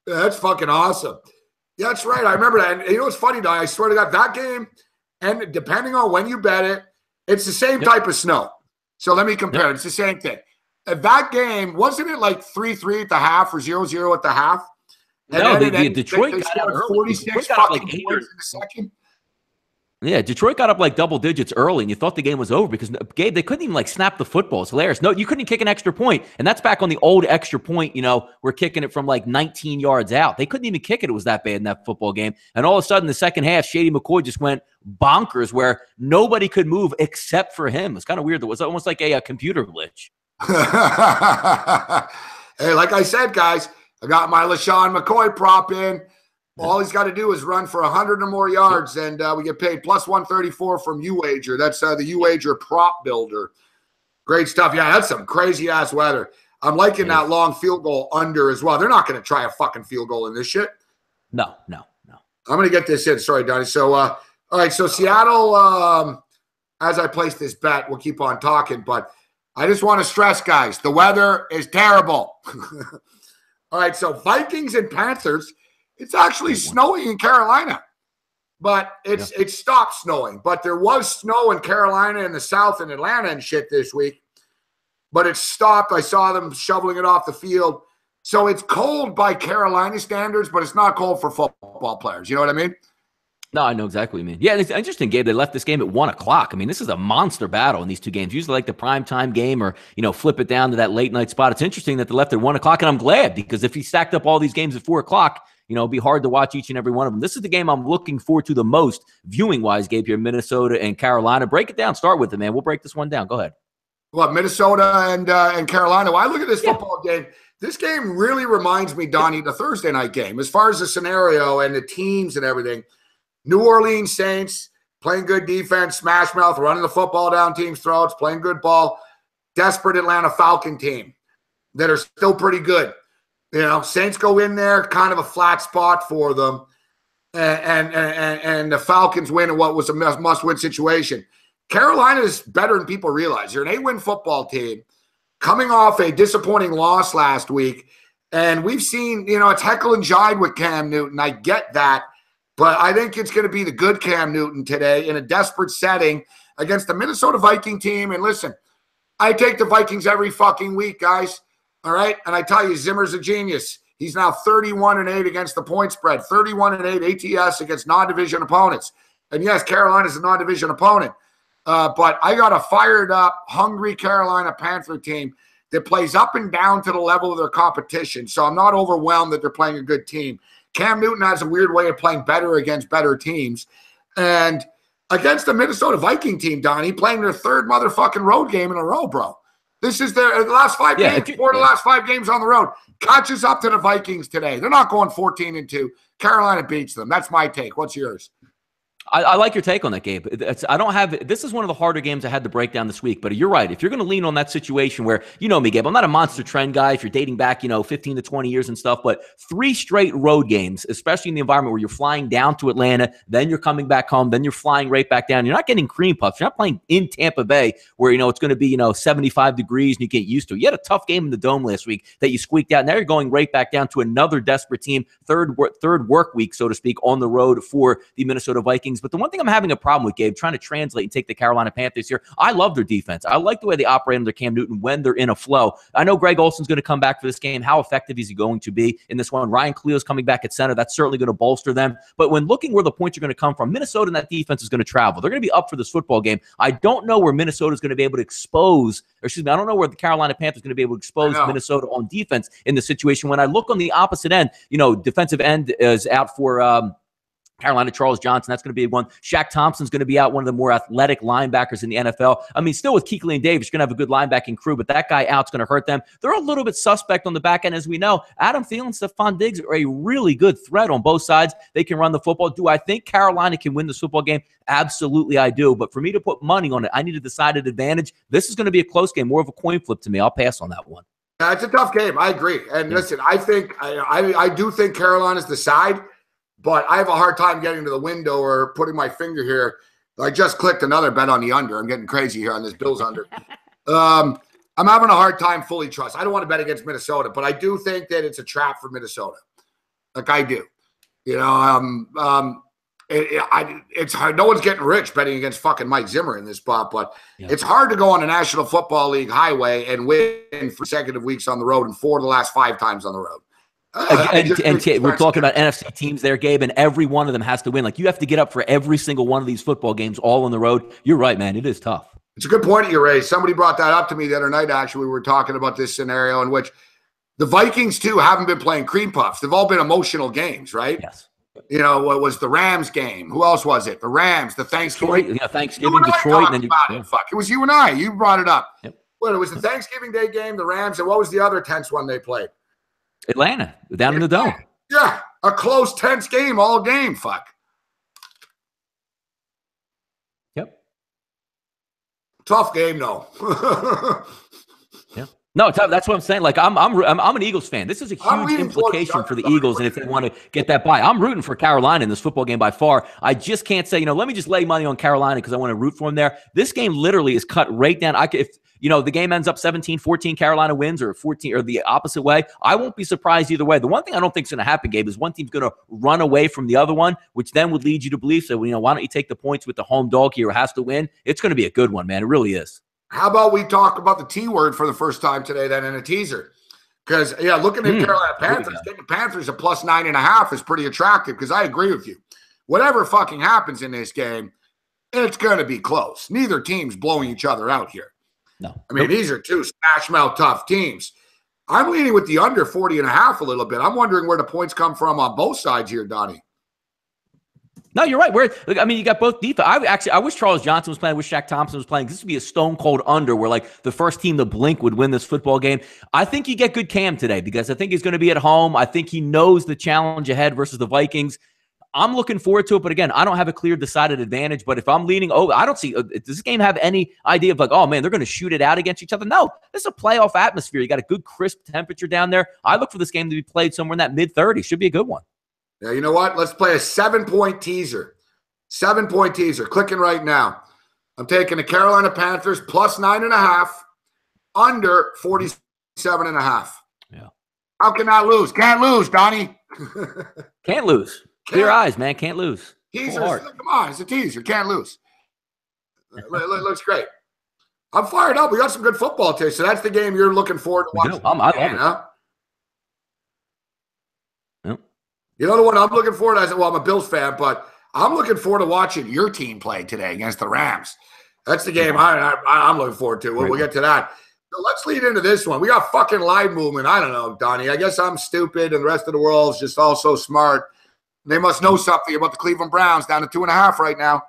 That's fucking awesome. Yeah, that's right. I remember that. And you know what's funny, Di? I swear to God, that game, and depending on when you bet it, it's the same type of snow. So let me compare. It's the same thing. That game, wasn't it like 3-3 at the half or 0-0 at the half? And no, Detroit got out early. 46 fucking points in the second. Yeah, Detroit got up like double digits early, and you thought the game was over because, Gabe, they couldn't even like snap the football. It's hilarious. No, you couldn't kick an extra point, and that's back on the old extra point. We're kicking it from like 19 yards out. They couldn't even kick it. It was that bad in that football game. And all of a sudden, the second half, Shady McCoy just went bonkers where nobody could move except for him. It's kind of weird. It was almost like a computer glitch. Hey, like I said, guys, I got my LaShawn McCoy prop in. All he's got to do is run for 100 or more yards, and we get paid plus 134 from UWager. That's the UWager prop builder. Great stuff. Yeah, that's some crazy-ass weather. I'm liking that long field goal under as well. They're not going to try a fucking field goal in this shit. No. I'm going to get this in. Sorry, Donnie. So, all right, so Seattle, as I place this bet, we'll keep on talking, but I just want to stress, guys, the weather is terrible. All right, so Vikings and Panthers – it's actually snowing in Carolina, but it stopped snowing. But there was snow in Carolina and the South and Atlanta and shit this week, but it stopped. I saw them shoveling it off the field. So it's cold by Carolina standards, but it's not cold for football players. You know what I mean? No, I know exactly what you mean. Yeah, it's interesting, Gabe. They left this game at 1 o'clock. I mean, this is a monster battle in these two games. Usually like the primetime game or, flip it down to that late night spot. It's interesting that they left at 1 o'clock, and I'm glad because if he stacked up all these games at 4 o'clock, it'd be hard to watch each and every one of them. This is the game I'm looking forward to the most viewing-wise, Gabe, here, Minnesota and Carolina. Break it down. Start with it, man. We'll break this one down. Go ahead. What, Minnesota and Carolina? Well, I look at this football game. This game really reminds me, Donnie, the Thursday night game. As far as the scenario and the teams and everything, New Orleans Saints playing good defense, smash mouth, running the football down teams' throats, playing good ball. Desperate Atlanta Falcon team that are still pretty good. Saints go in there, kind of a flat spot for them, and the Falcons win in what was a must-win situation. Carolina is better than people realize. They're an 8-win football team coming off a disappointing loss last week, and we've seen, it's heckle and jive with Cam Newton. I get that, but I think it's going to be the good Cam Newton today in a desperate setting against the Minnesota Viking team. And listen, I take the Vikings every fucking week, guys. All right, and I tell you, Zimmer's a genius. He's now 31-8 against the point spread, 31-8 ATS against non-division opponents. And yes, Carolina's a non-division opponent, but I got a fired-up, hungry Carolina Panther team that plays up and down to the level of their competition. So I'm not overwhelmed that they're playing a good team. Cam Newton has a weird way of playing better against better teams, and against the Minnesota Viking team, Donnie, playing their third motherfucking road game in a row, bro. This is the last 5 games, 4 of the last 5 games on the road. Catches up to the Vikings today. They're not going 14-2. Carolina beats them. That's my take. What's yours? I like your take on that, Gabe. I don't have – this is one of the harder games I had to break down this week. But you're right. If you're going to lean on that situation where – you know me, Gabe. I'm not a monster trend guy if you're dating back, 15 to 20 years and stuff. But 3 straight road games, especially in the environment where you're flying down to Atlanta, then you're coming back home, then you're flying right back down. You're not getting cream puffs. You're not playing in Tampa Bay where, it's going to be, 75 degrees and you get used to it. You had a tough game in the Dome last week that you squeaked out. Now you're going right back down to another desperate team, third work week, so to speak, on the road for the Minnesota Vikings. But the one thing I'm having a problem with, Gabe, trying to translate and take the Carolina Panthers here. I love their defense. I like the way they operate under Cam Newton when they're in a flow. I know Greg Olsen's going to come back for this game. How effective is he going to be in this one? Ryan Cleo's coming back at center. That's certainly going to bolster them. But when looking where the points are going to come from, Minnesota and that defense is going to travel. They're going to be up for this football game. I don't know where Minnesota is going to be able to I don't know where the Carolina Panthers is going to be able to expose Minnesota on defense in the situation. When I look on the opposite end, defensive end is out for Carolina, Charles Johnson, that's going to be one. Shaq Thompson's going to be out, one of the more athletic linebackers in the NFL. I mean, still with Kickon and Davis, you're going to have a good linebacking crew, but that guy out's going to hurt them. They're a little bit suspect on the back end, as we know. Adam Thielen and Stephon Diggs are a really good threat on both sides. They can run the football. Do I think Carolina can win this football game? Absolutely, I do. But for me to put money on it, I need a decided advantage. This is going to be a close game, more of a coin flip to me. I'll pass on that one. It's a tough game. I agree. And listen, I think I do think Carolina's the side. But I have a hard time getting to the window or putting my finger here. I just clicked another bet on the under. I'm getting crazy here on this Bills under. I'm having a hard time fully trust. I don't want to bet against Minnesota, but I do think that it's a trap for Minnesota. Like I do. It's hard. No one's getting rich betting against fucking Mike Zimmer in this spot, but it's hard to go on a National Football League highway and win for consecutive weeks on the road and 4 of the last 5 times on the road. We're talking about NFC teams there, Gabe, and every one of them has to win. Like, you have to get up for every single one of these football games all on the road. You're right, man. It is tough. It's a good point that you raised. Somebody brought that up to me the other night, actually. We were talking about this scenario in which the Vikings, too, haven't been playing cream puffs. They've all been emotional games, right? Yes. What was the Rams game? Who else was it? The Rams, the Thanksgiving. Thanksgiving, Detroit. And then it was you and I. You brought it up. Yep. Well, it was the Thanksgiving Day game, the Rams, and what was the other tense one they played? Atlanta, down in the Dome. Yeah, a close, tense game all game. Fuck. Yep. Tough game, though. Yeah. No, that's what I'm saying. Like, I'm an Eagles fan. This is a huge implication for the Eagles, and if they want to get that bye, I'm rooting for Carolina in this football game by far. I just can't say, let me just lay money on Carolina because I want to root for them there. This game literally is cut right down. If the game ends up 17-14, Carolina wins, or 14, or the opposite way, I won't be surprised either way. The one thing I don't think is going to happen, Gabe, is one team's going to run away from the other one, which then would lead you to believe, so, why don't you take the points with the home dog here who has to win? It's going to be a good one, man. It really is. How about we talk about the T word for the first time today then in a teaser? Because, looking at Carolina Panthers, taking Panthers at plus 9.5 is pretty attractive because I agree with you. Whatever fucking happens in this game, it's going to be close. Neither team's blowing each other out here. No. I mean, these are 2 smash-mouth tough teams. I'm leaning with the under 40.5 a little bit. I'm wondering where the points come from on both sides here, Donnie. No, you're right. You got both defense. I wish Charles Johnson was playing. I wish Shaq Thompson was playing. This would be a stone-cold under where, the first team to blink would win this football game. I think you get good Cam today because I think he's going to be at home. I think he knows the challenge ahead versus the Vikings. I'm looking forward to it, but again, I don't have a clear decided advantage. But if I'm leaning, I don't see, does this game have any idea of oh man, they're going to shoot it out against each other? No, this is a playoff atmosphere. You got a good crisp temperature down there. I look for this game to be played somewhere in that mid-30s. Should be a good one. Yeah, you know what? Let's play a 7-point teaser. 7-point teaser. Clicking right now. I'm taking the Carolina Panthers plus 9.5, under 47.5. Yeah. How can I lose? Can't lose, Donnie. Can't lose. Clear eyes, man. Can't lose. Teaser. Come on. It's a teaser. Can't lose. Looks great. I'm fired up. We got some good football today. So that's the game you're looking forward to watching. I love it. Yep. You know the one I'm looking forward to? I'm a Bills fan, but I'm looking forward to watching your team play today against the Rams. That's the game I'm looking forward to. We'll get to that. So let's lead into this one. We got fucking line movement. I don't know, Donnie. I guess I'm stupid and the rest of the world's just all so smart. They must know something about the Cleveland Browns down to 2.5 right now.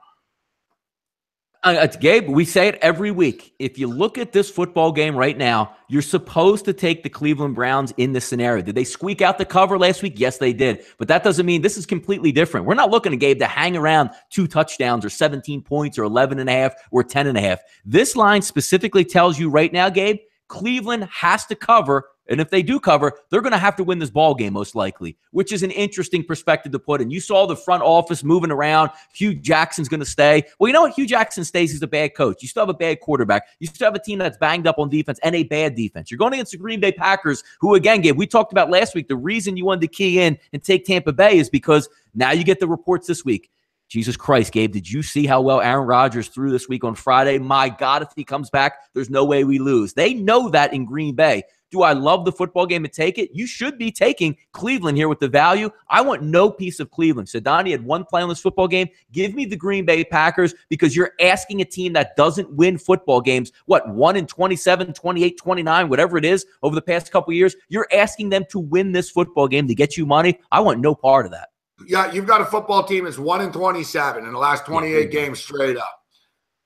Gabe, we say it every week. If you look at this football game right now, you're supposed to take the Cleveland Browns in this scenario. Did they squeak out the cover last week? Yes, they did. But that doesn't mean this is completely different. We're not looking at Gabe to hang around 2 touchdowns or 17 points or 11.5 or 10.5. This line specifically tells you right now, Gabe, Cleveland has to cover. And if they do cover, they're going to have to win this ball game most likely, which is an interesting perspective to put in. You saw the front office moving around. Hugh Jackson's going to stay. Well, you know what? Hugh Jackson stays. He's a bad coach. You still have a bad quarterback. You still have a team that's banged up on defense and a bad defense. You're going against the Green Bay Packers, who, again, Gabe, we talked about last week. The reason you wanted to key in and take Tampa Bay is because now you get the reports this week. Jesus Christ, Gabe, did you see how well Aaron Rodgers threw this week on Friday? My God, if he comes back, there's no way we lose. They know that in Green Bay. Do I love the football game and take it? You should be taking Cleveland here with the value. I want no piece of Cleveland. So Donnie had one play on this football game. Give me the Green Bay Packers because you're asking a team that doesn't win football games, 1 in 27, 28, 29, whatever it is over the past couple of years. You're asking them to win this football game to get you money. I want no part of that. Yeah, you've got a football team that's 1 in 27 in the last 28 games straight up.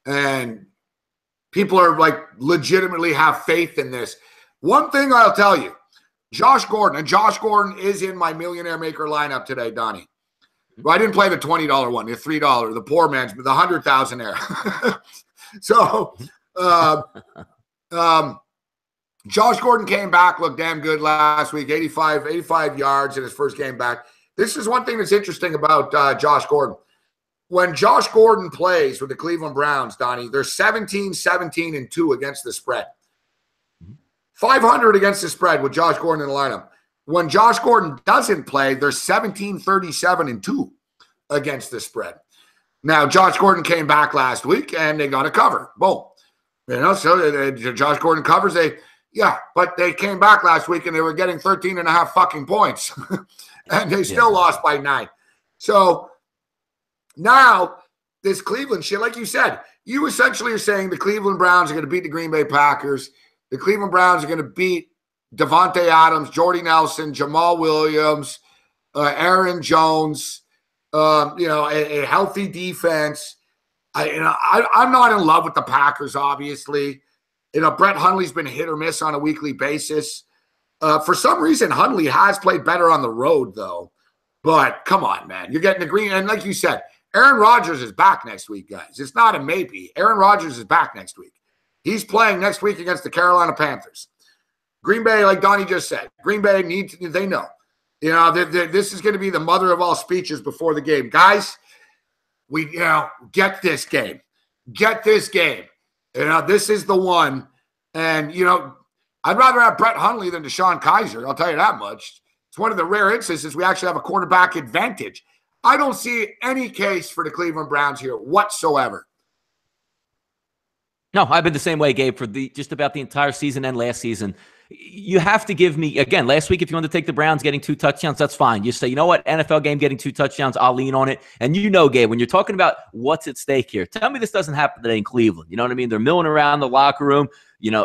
And people are like legitimately have faith in this. One thing I'll tell you, Josh Gordon is in my Millionaire Maker lineup today, Donnie. Well, I didn't play the $20 one, the $3, the poor man's, but the 100,000 So, Josh Gordon came back, looked damn good last week, 85 yards in his first game back. This is one thing that's interesting about Josh Gordon. When Josh Gordon plays with the Cleveland Browns, Donnie, they're 17-17-2 against the spread. 500 against the spread with Josh Gordon in the lineup. When Josh Gordon doesn't play, they're 17-37-2 against the spread. Now, Josh Gordon came back last week, and they got a cover. Boom. So Josh Gordon covers. But they came back last week, and they were getting 13.5 fucking points. And they still lost by 9. So now this Cleveland shit, like you said, you essentially are saying the Cleveland Browns are going to beat the Green Bay Packers. The Cleveland Browns are going to beat Devontae Adams, Jordy Nelson, Jamal Williams, Aaron Jones, a healthy defense. I'm not in love with the Packers, obviously. Brett Hundley's been hit or miss on a weekly basis. For some reason, Hundley has played better on the road, though. But come on, man. You're getting the green. And like you said, Aaron Rodgers is back next week, guys. It's not a maybe. Aaron Rodgers is back next week. He's playing next week against the Carolina Panthers. Green Bay, like Donnie just said, Green Bay they know. This is going to be the mother of all speeches before the game. Guys, get this game. Get this game. This is the one. And, I'd rather have Brett Hundley than Deshaun Kaiser. I'll tell you that much. It's one of the rare instances we actually have a quarterback advantage. I don't see any case for the Cleveland Browns here whatsoever. No, I've been the same way, Gabe, for just about the entire season and last season. You have to give me, again, last week, if you want to take the Browns getting 2 touchdowns, that's fine. You say, you know what, NFL game getting 2 touchdowns, I'll lean on it. And Gabe, when you're talking about what's at stake here, tell me this doesn't happen today in Cleveland. You know what I mean? They're milling around the locker room.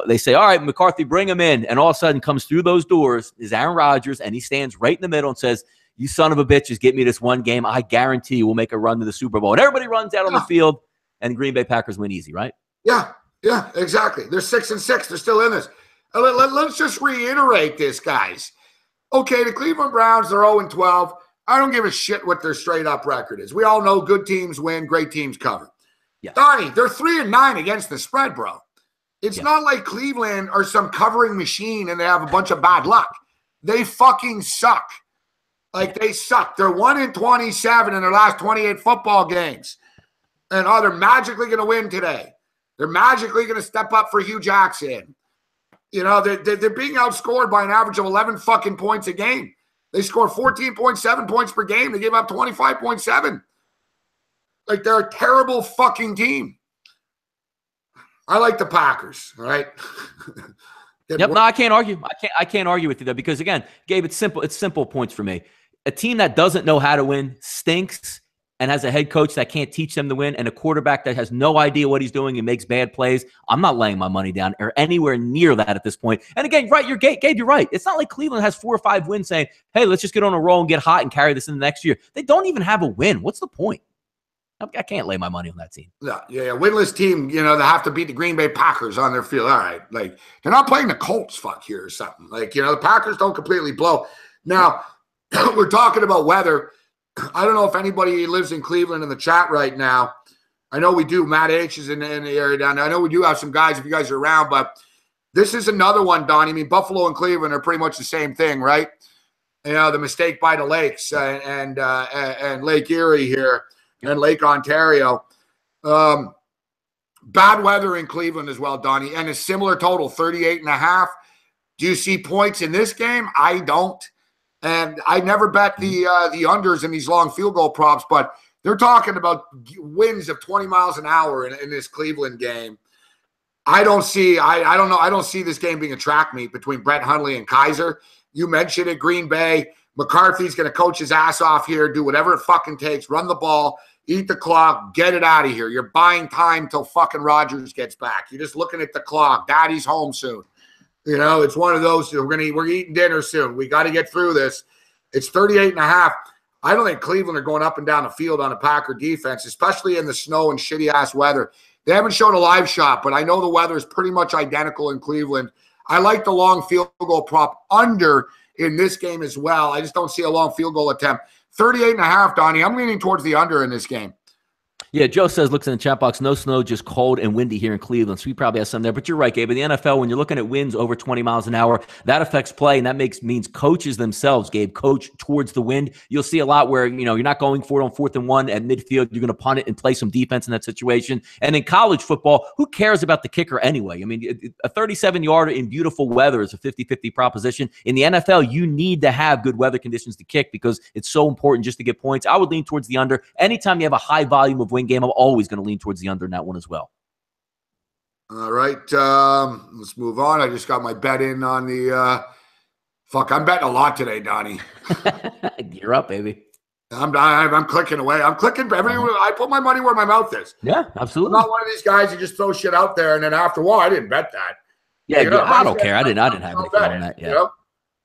They say, all right, McCarthy, bring him in. And all of a sudden comes through those doors is Aaron Rodgers, and he stands right in the middle and says, you son of a bitches, get me this one game. I guarantee you we'll make a run to the Super Bowl. And everybody runs out on the field, and Green Bay Packers win easy, right? Yeah, exactly. They're 6-6. They're still in this. Let's just reiterate this, guys. Okay, the Cleveland Browns, they're 0-12. I don't give a shit what their straight-up record is. We all know good teams win, great teams cover. Yeah. Donnie, they're 3-9 against the spread, bro. It's not like Cleveland are some covering machine and they have a bunch of bad luck. They fucking suck. They suck. They're 1 in 27 in their last 28 football games. And they're magically going to win today. They're magically going to step up for Hugh Jackson. They're being outscored by an average of 11 fucking points a game. They score 14.7 points per game. They give up 25.7. They're a terrible fucking team. I like the Packers, all right? No, I can't argue. I can't argue with you, though, because, again, Gabe, it's simple. It's simple points for me. A team that doesn't know how to win stinks and has a head coach that can't teach them to win and a quarterback that has no idea what he's doing and makes bad plays. I'm not laying my money down or anywhere near that at this point. And again, right, Gabe, you're right. It's not like Cleveland has 4 or 5 wins saying, hey, let's just get on a roll and get hot and carry this in the next year. They don't even have a win. What's the point? I can't lay my money on that team. Yeah. Winless team, they have to beat the Green Bay Packers on their field. All right. Like, they're not playing the Colts here or something. Like, the Packers don't completely blow. Now, we're talking about weather. I don't know if anybody lives in Cleveland in the chat right now. I know we do. Matt H is in the area down there. I know we do have some guys if you guys are around, but this is another one, Donnie. I mean, Buffalo and Cleveland are pretty much the same thing, right? The mistake by the lakes and Lake Erie here and Lake Ontario. Bad weather in Cleveland as well, Donnie, and a similar total, 38.5. Do you see points in this game? I don't. And I never bet the unders in these long field goal props, but they're talking about winds of 20 miles an hour in this Cleveland game. I don't see this game being a track meet between Brett Hundley and Kaiser. You mentioned it, Green Bay. McCarthy's going to coach his ass off here, do whatever it fucking takes, run the ball, eat the clock, get it out of here. You're buying time till fucking Rodgers gets back. You're just looking at the clock. Daddy's home soon. It's one of those. We're eating dinner soon. We got to get through this. It's 38.5. I don't think Cleveland are going up and down the field on a Packer defense, especially in the snow and shitty-ass weather. They haven't shown a live shot, but I know the weather is pretty much identical in Cleveland. I like the long field goal prop under in this game as well. I just don't see a long field goal attempt. 38.5, Donnie. I'm leaning towards the under in this game. Yeah, Joe says, looks in the chat box, no snow, just cold and windy here in Cleveland. So we probably have some there. But you're right, Gabe. In the NFL, when you're looking at winds over 20 miles an hour, that affects play, and that means coaches themselves, Gabe, coach towards the wind. You'll see a lot where, you're not going for it on 4th and 1 at midfield. You're going to punt it and play some defense in that situation. And in college football, who cares about the kicker anyway? I mean, a 37-yarder in beautiful weather is a 50-50 proposition. In the NFL, you need to have good weather conditions to kick because it's so important just to get points. I would lean towards the under. Anytime you have a high volume of wind game, I'm always going to lean towards the under in that one as well. All right. Let's move on. I just got my bet in on the I'm betting a lot today, Donnie. You're up, baby. I'm clicking away. I'm clicking everywhere. I put my money where my mouth is. Yeah, absolutely. I'm not one of these guys who just throw shit out there and then after a while, I didn't bet that. Yeah, I don't care. I didn't have anything on that. Yeah. All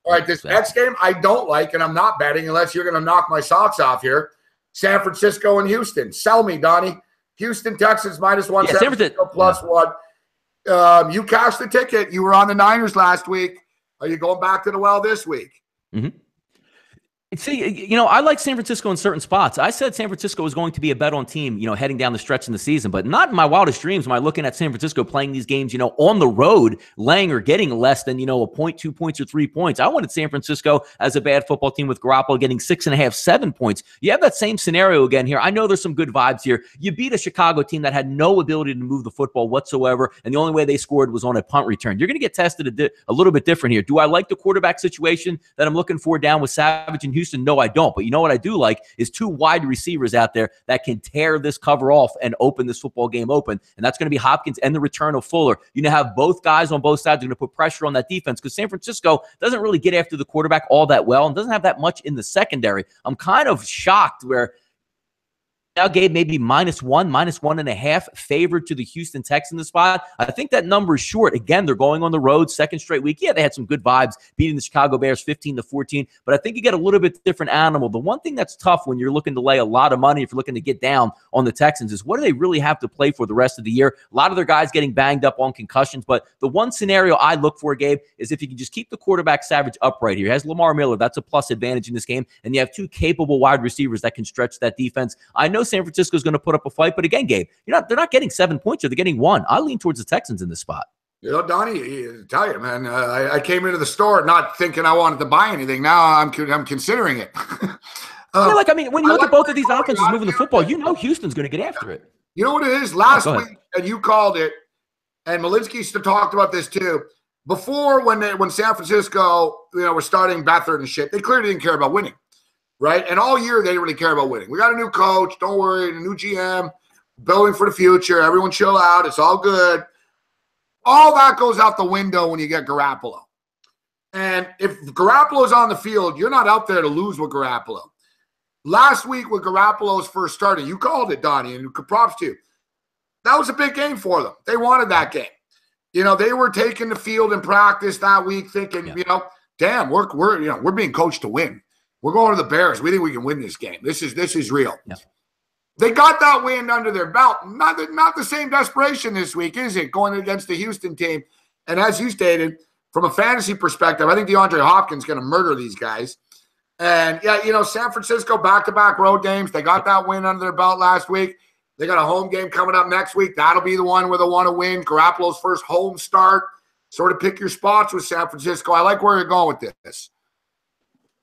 right, this next game I don't like, and I'm not betting unless you're going to knock my socks off here. San Francisco and Houston. Sell me, Donnie. Houston, Texans, -1. Yeah, San Francisco +1. You cashed the ticket. You were on the Niners last week. Are you going back to the well this week? Mm-hmm. See, I like San Francisco in certain spots. I said San Francisco was going to be a bet on team, heading down the stretch in the season, but not in my wildest dreams am I looking at San Francisco playing these games, on the road, laying or getting less than, a point, 2 points, or 3 points. I wanted San Francisco as a bad football team with Garoppolo getting 6.5, 7 points. You have that same scenario again here. I know there's some good vibes here. You beat a Chicago team that had no ability to move the football whatsoever, and the only way they scored was on a punt return. You're going to get tested a little bit different here. Do I like the quarterback situation that I'm looking for down with Savage in Houston? No, I don't. But you know what I do like is 2 wide receivers out there that can tear this cover off and open this football game open. And that's going to be Hopkins and the return of Fuller. You have both guys on both sides are going to put pressure on that defense because San Francisco doesn't really get after the quarterback all that well and doesn't have that much in the secondary. I'm kind of shocked where now Gabe maybe -1, -1.5 favored to the Houston Texans spot. I think that number is short. Again, they're going on the road, second straight week. Yeah, they had some good vibes beating the Chicago Bears 15-14, but I think you get a little bit different animal. The one thing that's tough when you're looking to lay a lot of money, if you're looking to get down on the Texans, is what do they really have to play for the rest of the year? A lot of their guys getting banged up on concussions, but the one scenario I look for, Gabe, is if you can just keep the quarterback Savage upright here. He has Lamar Miller. That's a plus advantage in this game, and you have 2 capable wide receivers that can stretch that defense. I know San Francisco is going to put up a fight, but again, Gabe, they're not getting 7 points, or they're getting 1. I lean towards the Texans in this spot. Donnie, I tell you, man, I came into the store not thinking I wanted to buy anything. Now I'm considering it. When you look at both of these offenses moving the football, Houston's going to get after it. You know what it is? Last week, and you called it, and Malinsky talked about this too. Before, when San Francisco, were starting Beathard and shit, they clearly didn't care about winning. Right? And all year, they didn't really care about winning. We got a new coach. Don't worry. A new GM. Building for the future. Everyone chill out. It's all good. All that goes out the window when you get Garoppolo. And if Garoppolo's on the field, you're not out there to lose with Garoppolo. Last week with Garoppolo's first starting, you called it, Donnie, and props to you. That was a big game for them. They wanted that game. They were taking the field in practice that week thinking, damn, we're being coached to win. We're going to the Bears. We think we can win this game. This is real. Yeah. They got that win under their belt. Not the same desperation this week, is it? Going against the Houston team. And as you stated, from a fantasy perspective, I think DeAndre Hopkins is going to murder these guys. And, yeah, you know, San Francisco back-to-back road games. They got that win under their belt last week. They got a home game coming up next week. That'll be the one where they want to win. Garoppolo's first home start. Sort of pick your spots with San Francisco. I like where you're going with this.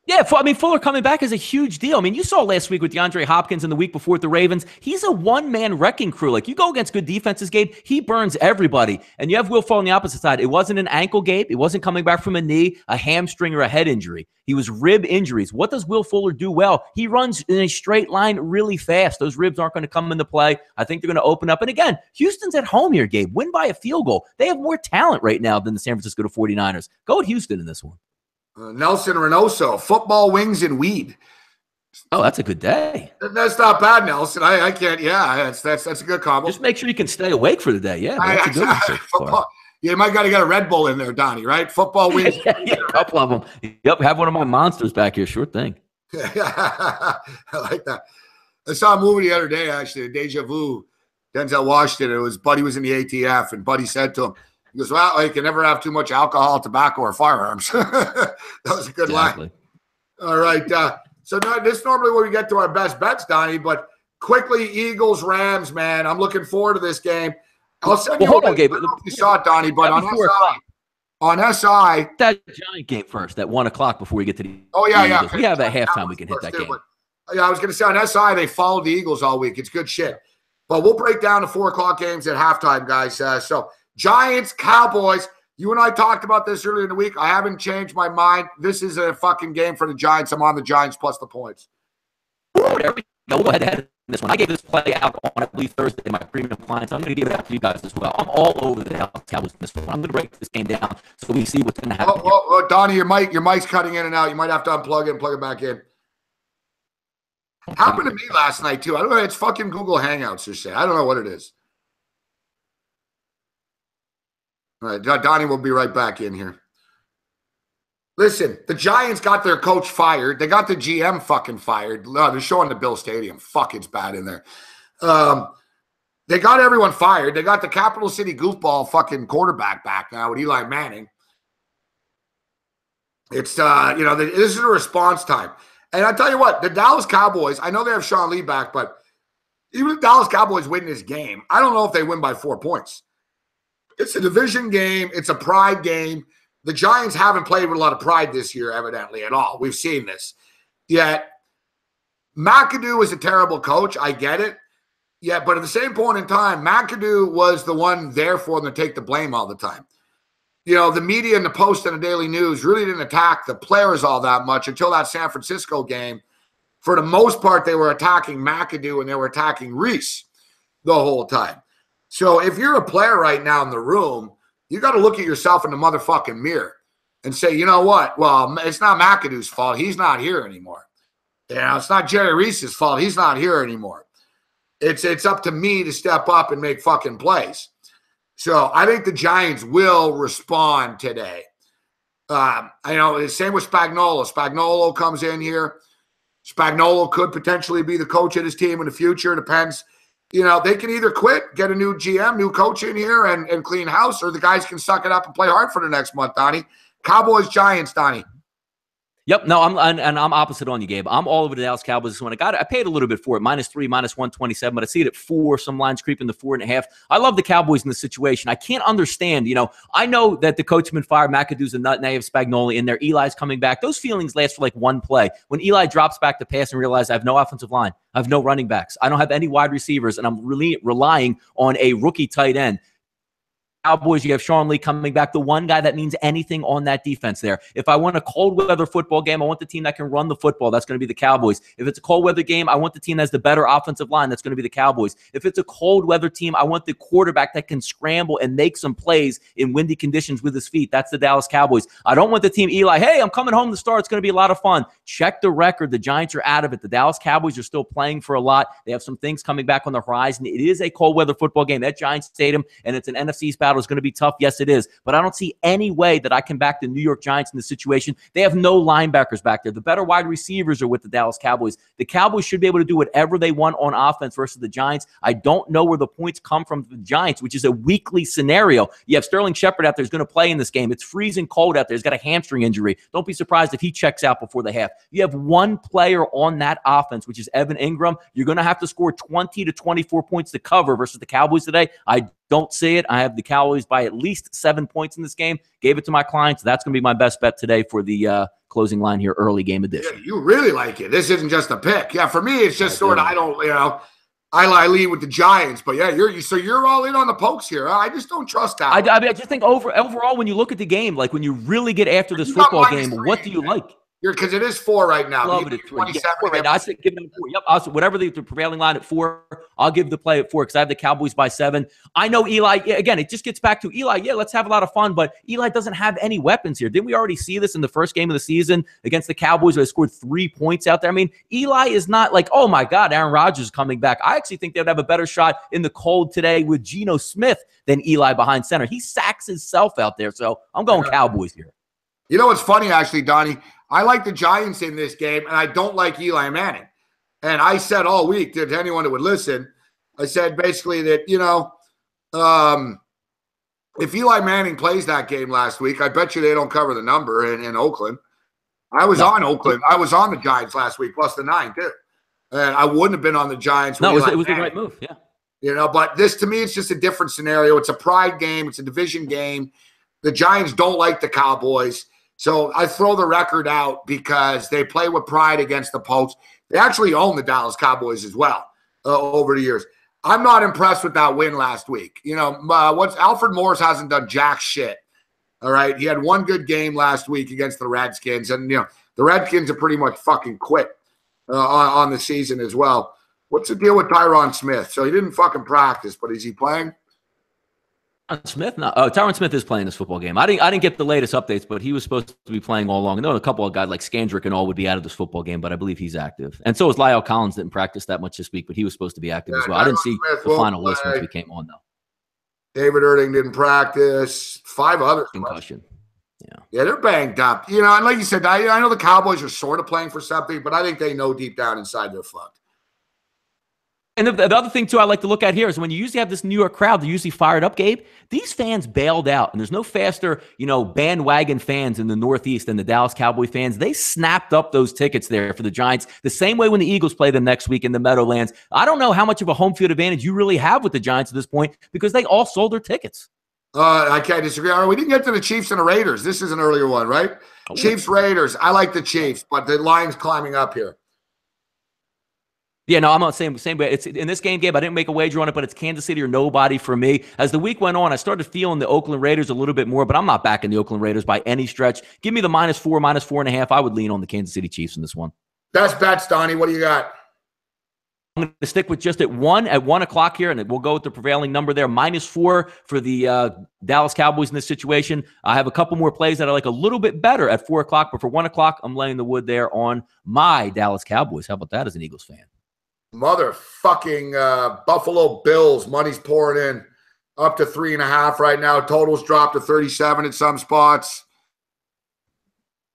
Yeah, I mean, Fuller coming back is a huge deal. I mean, you saw last week with DeAndre Hopkins and the week before with the Ravens. He's a one-man wrecking crew. Like, you go against good defenses, Gabe, he burns everybody. And you have Will Fuller on the opposite side. It wasn't an ankle, Gabe. It wasn't coming back from a knee, a hamstring, or a head injury. He was rib injuries. What does Will Fuller do well? He runs in a straight line really fast. Those ribs aren't going to come into play. I think they're going to open up. And again, Houston's at home here, Gabe. Win by a field goal. They have more talent right now than the San Francisco 49ers. Go with Houston in this one. Nelson Reynoso, football, wings, and weed. Oh, that's a good day. That's not bad, Nelson. I can't. Yeah, that's a good combo. Just make sure you can stay awake for the day. Yeah, that's a good one. Football. Yeah, you might got to get a Red Bull in there, Donnie. Right? Football, wings. Yeah, a couple of them. Yep, have one of my monsters back here. Sure thing. I like that. I saw a movie the other day, actually, Deja Vu. Denzel Washington. It was Buddy was in the ATF, and Buddy said to him, he goes, well, you can never have too much alcohol, tobacco, or firearms. That was a good line. All right. So this is normally where we get to our best bets, Donnie, but quickly, Eagles, Rams, man. I'm looking forward to this game. I'll send you hold on, Gabe. You saw it, Donnie, but on SI. That Giant game first at 1 o'clock before we get to the Eagles. We have at halftime. We can hit that game. Yeah, I was going to say on SI, they followed the Eagles all week. It's good shit. But we'll break down the 4 o'clock games at halftime, guys. So Giants, Cowboys. You and I talked about this earlier in the week. I haven't changed my mind. This is a fucking game for the Giants. I'm on the Giants plus the points. There we go. We'll go ahead and this one. I gave this play out on, I believe, Thursday in my premium clients. I'm going to give it out to you guys as well. I'm all over the Dallas Cowboys in this one. I'm going to break this game down so we see what's going to happen. Donnie, your mic's cutting in and out. You might have to unplug it and plug it back in. Happened to me last night, too. I don't know. It's fucking Google Hangouts or shit. I don't know what it is. All right, Donnie will be right back in here. Listen, the Giants got their coach fired. They got the GM fucking fired. They're showing the Bill Stadium. Fuck, it's bad in there. They got everyone fired. They got the Capital City goofball fucking quarterback back now with Eli Manning. It's, this is a response time. And I tell you what, the Dallas Cowboys, I know they have Sean Lee back, but even if the Dallas Cowboys win this game, I don't know if they win by 4 points. It's a division game. It's a pride game. The Giants haven't played with a lot of pride this year, evidently, at all. We've seen this. Yet, McAdoo is a terrible coach. I get it. Yeah, but at the same point in time, McAdoo was the one there for them to take the blame all the time. You know, the media and the Post and the Daily News really didn't attack the players all that much until that San Francisco game. For the most part, they were attacking McAdoo and they were attacking Reese the whole time. So if you're a player right now in the room, you got to look at yourself in the motherfucking mirror and say, you know what? Well, it's not McAdoo's fault. He's not here anymore. You know, it's not Jerry Reese's fault. He's not here anymore. It's up to me to step up and make fucking plays. So I think the Giants will respond today. I know the same with Spagnuolo. Spagnuolo comes in here. Spagnuolo could potentially be the coach of his team in the future. Depends. You know, they can either quit, get a new GM, new coach in here and clean house, or the guys can suck it up and play hard for the next month, Donnie. Cowboys, Giants, Donnie. Yep. No, I'm opposite on you, Gabe. I'm all over the Dallas Cowboys this one. I paid a little bit for it, -3, -127, but I see it at 4. Some lines creeping to 4.5. I love the Cowboys in this situation. I can't understand. You know, I know that the coach has been fired. McAdoo's a nut. Now you have Spagnuolo in there. Eli's coming back. Those feelings last for like one play. When Eli drops back to pass and realizes I have no offensive line, I have no running backs, I don't have any wide receivers, and I'm really relying on a rookie tight end. Cowboys, you have Sean Lee coming back, the one guy that means anything on that defense there. If I want a cold weather football game, I want the team that can run the football. That's going to be the Cowboys. If it's a cold weather game, I want the team that has the better offensive line. That's going to be the Cowboys. If it's a cold weather team, I want the quarterback that can scramble and make some plays in windy conditions with his feet. That's the Dallas Cowboys. I don't want the team Eli, hey, I'm coming home to start. It's going to be a lot of fun. Check the record. The Giants are out of it. The Dallas Cowboys are still playing for a lot. They have some things coming back on the horizon. It is a cold weather football game at Giants Stadium, and it's an NFC battle Seattle is going to be tough. Yes, it is. But I don't see any way that I can back the New York Giants in this situation. They have no linebackers back there. The better wide receivers are with the Dallas Cowboys. The Cowboys should be able to do whatever they want on offense versus the Giants. I don't know where the points come from for the Giants, which is a weekly scenario. You have Sterling Shepard out there who's going to play in this game. It's freezing cold out there. He's got a hamstring injury. Don't be surprised if he checks out before the half. You have one player on that offense, which is Evan Ingram. You're going to have to score 20 to 24 points to cover versus the Cowboys today. I don't see it. I have the Cowboys by at least 7 points in this game. Gave it to my clients. That's going to be my best bet today for the closing line here, early game edition. Yeah, you really like it. This isn't just a pick. Yeah, for me, it's just sort of, I don't, I lead with the Giants, but yeah, you're all in on the pokes here. I just don't trust that. I just think overall, when you look at the game, like when you really get after this football game, what do you like? Because it is 4 right now. Love it at 3. Yeah, 4 right now. I said give it 4. Yep. Also, whatever the prevailing line at 4, I'll give the play at 4 because I have the Cowboys by 7. I know Eli. Again, it just gets back to Eli. Yeah, let's have a lot of fun, but Eli doesn't have any weapons here. Didn't we already see this in the first game of the season against the Cowboys where they scored 3 points out there? I mean, Eli is not like, oh my God, Aaron Rodgers is coming back. I actually think they would have a better shot in the cold today with Geno Smith than Eli behind center. He sacks himself out there, so I'm going Cowboys here. You know what's funny, actually, Donnie? I like the Giants in this game, and I don't like Eli Manning. And I said all week to anyone that would listen, I said basically that, if Eli Manning plays that game last week, I bet you they don't cover the number in Oakland. I was on Oakland. I was on the Giants last week, plus the 9, too. And I wouldn't have been on the Giants. No, it was the right move, yeah. But this, to me, it's just a different scenario. It's a pride game. It's a division game. The Giants don't like the Cowboys. So I throw the record out because they play with pride against the Pokes. They actually own the Dallas Cowboys as well over the years. I'm not impressed with that win last week. Alfred Morris hasn't done jack shit. All right. He had one good game last week against the Redskins. And, the Redskins are pretty much fucking quit on the season as well. What's the deal with Tyron Smith? So he didn't fucking practice, but is he playing? Smith? No. Tyron Smith is playing this football game. I didn't get the latest updates, but he was supposed to be playing all along. I know a couple of guys like Skandrick and all would be out of this football game, but I believe he's active. And so is Lyle Collins. Didn't practice that much this week, but he was supposed to be active as well. I didn't see the final list once we came on, though. David Erding didn't practice. 5 others. Concussion. Yeah, they're banged up. And like you said, I know the Cowboys are sort of playing for something, but I think they know deep down inside they're fucked. And the other thing, too, I like to look at here is when you usually have this New York crowd, they're usually fired up, Gabe. These fans bailed out, and there's no faster, bandwagon fans in the Northeast than the Dallas Cowboy fans. They snapped up those tickets there for the Giants the same way when the Eagles play them next week in the Meadowlands. I don't know how much of a home field advantage you really have with the Giants at this point because they all sold their tickets. I can't disagree. We didn't get to the Chiefs and the Raiders. This is an earlier one, right? Oh. Chiefs-Raiders. I like the Chiefs, but the line's climbing up here. Yeah, no, I'm not saying the same way. It's in this game, Gabe, I didn't make a wager on it, but it's Kansas City or nobody for me. As the week went on, I started feeling the Oakland Raiders a little bit more, but I'm not backing the Oakland Raiders by any stretch. Give me the -4, -4.5. I would lean on the Kansas City Chiefs in this one. Best bets, Donnie. What do you got? I'm going to stick with just at 1 o'clock here, and we'll go with the prevailing number there. -4 for the Dallas Cowboys in this situation. I have a couple more plays that I like a little bit better at 4 o'clock, but for 1 o'clock, I'm laying the wood there on my Dallas Cowboys. How about that as an Eagles fan? Motherfucking Buffalo Bills. Money's pouring in up to 3.5 right now. Totals dropped to 37 at some spots.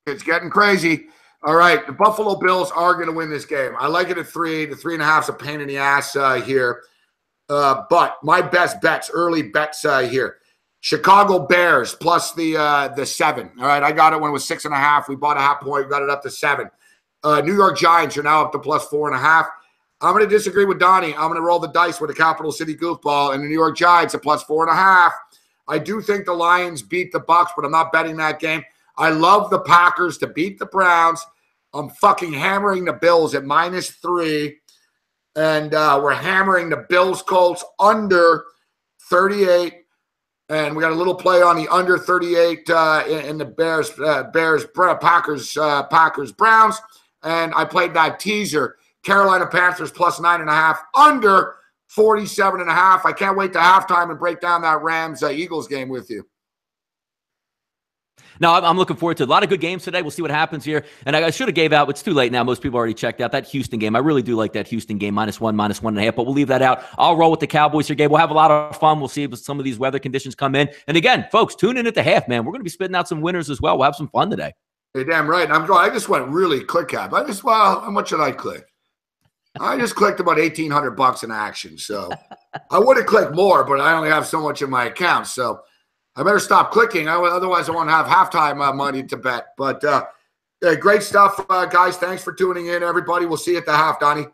It's getting crazy. All right, the Buffalo Bills are going to win this game. I like it at 3. The 3.5 is a pain in the ass here. But my best bets, early bets here. Chicago Bears plus the 7. All right, I got it when it was 6.5. We bought a half point. We got it up to 7. New York Giants are now up to plus 4.5. I'm going to disagree with Donnie. I'm going to roll the dice with a Capital City goofball and the New York Giants at plus 4.5. I do think the Lions beat the Bucs, but I'm not betting that game. I love the Packers to beat the Browns. I'm fucking hammering the Bills at -3. And we're hammering the Bills-Colts under 38. And we got a little play on the under 38 in the Packers-Browns. And I played that teaser. Carolina Panthers plus 9.5, under 47.5. I can't wait to halftime and break down that Rams-Eagles game with you. No, I'm looking forward to a lot of good games today. We'll see what happens here. And I should have gave out, but it's too late now. Most people already checked out that Houston game. I really do like that Houston game, -1, -1.5, but we'll leave that out. I'll roll with the Cowboys here, Gabe. We'll have a lot of fun. We'll see if some of these weather conditions come in. And again, folks, tune in at the half, man. We're going to be spitting out some winners as well. We'll have some fun today. You're damn right. And I just went really click cap. Well, how much did I click? I just clicked about $1,800 in action. So I would have clicked more, but I only have so much in my account. So I better stop clicking. Otherwise, I won't have halftime money to bet. But great stuff, guys. Thanks for tuning in, everybody. We'll see you at the half, Donnie. All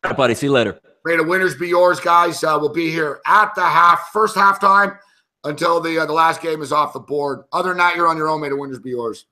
right, buddy. See you later. May the winners be yours, guys. We'll be here at the first halftime until the last game is off the board. Other than that, you're on your own. May the winners be yours.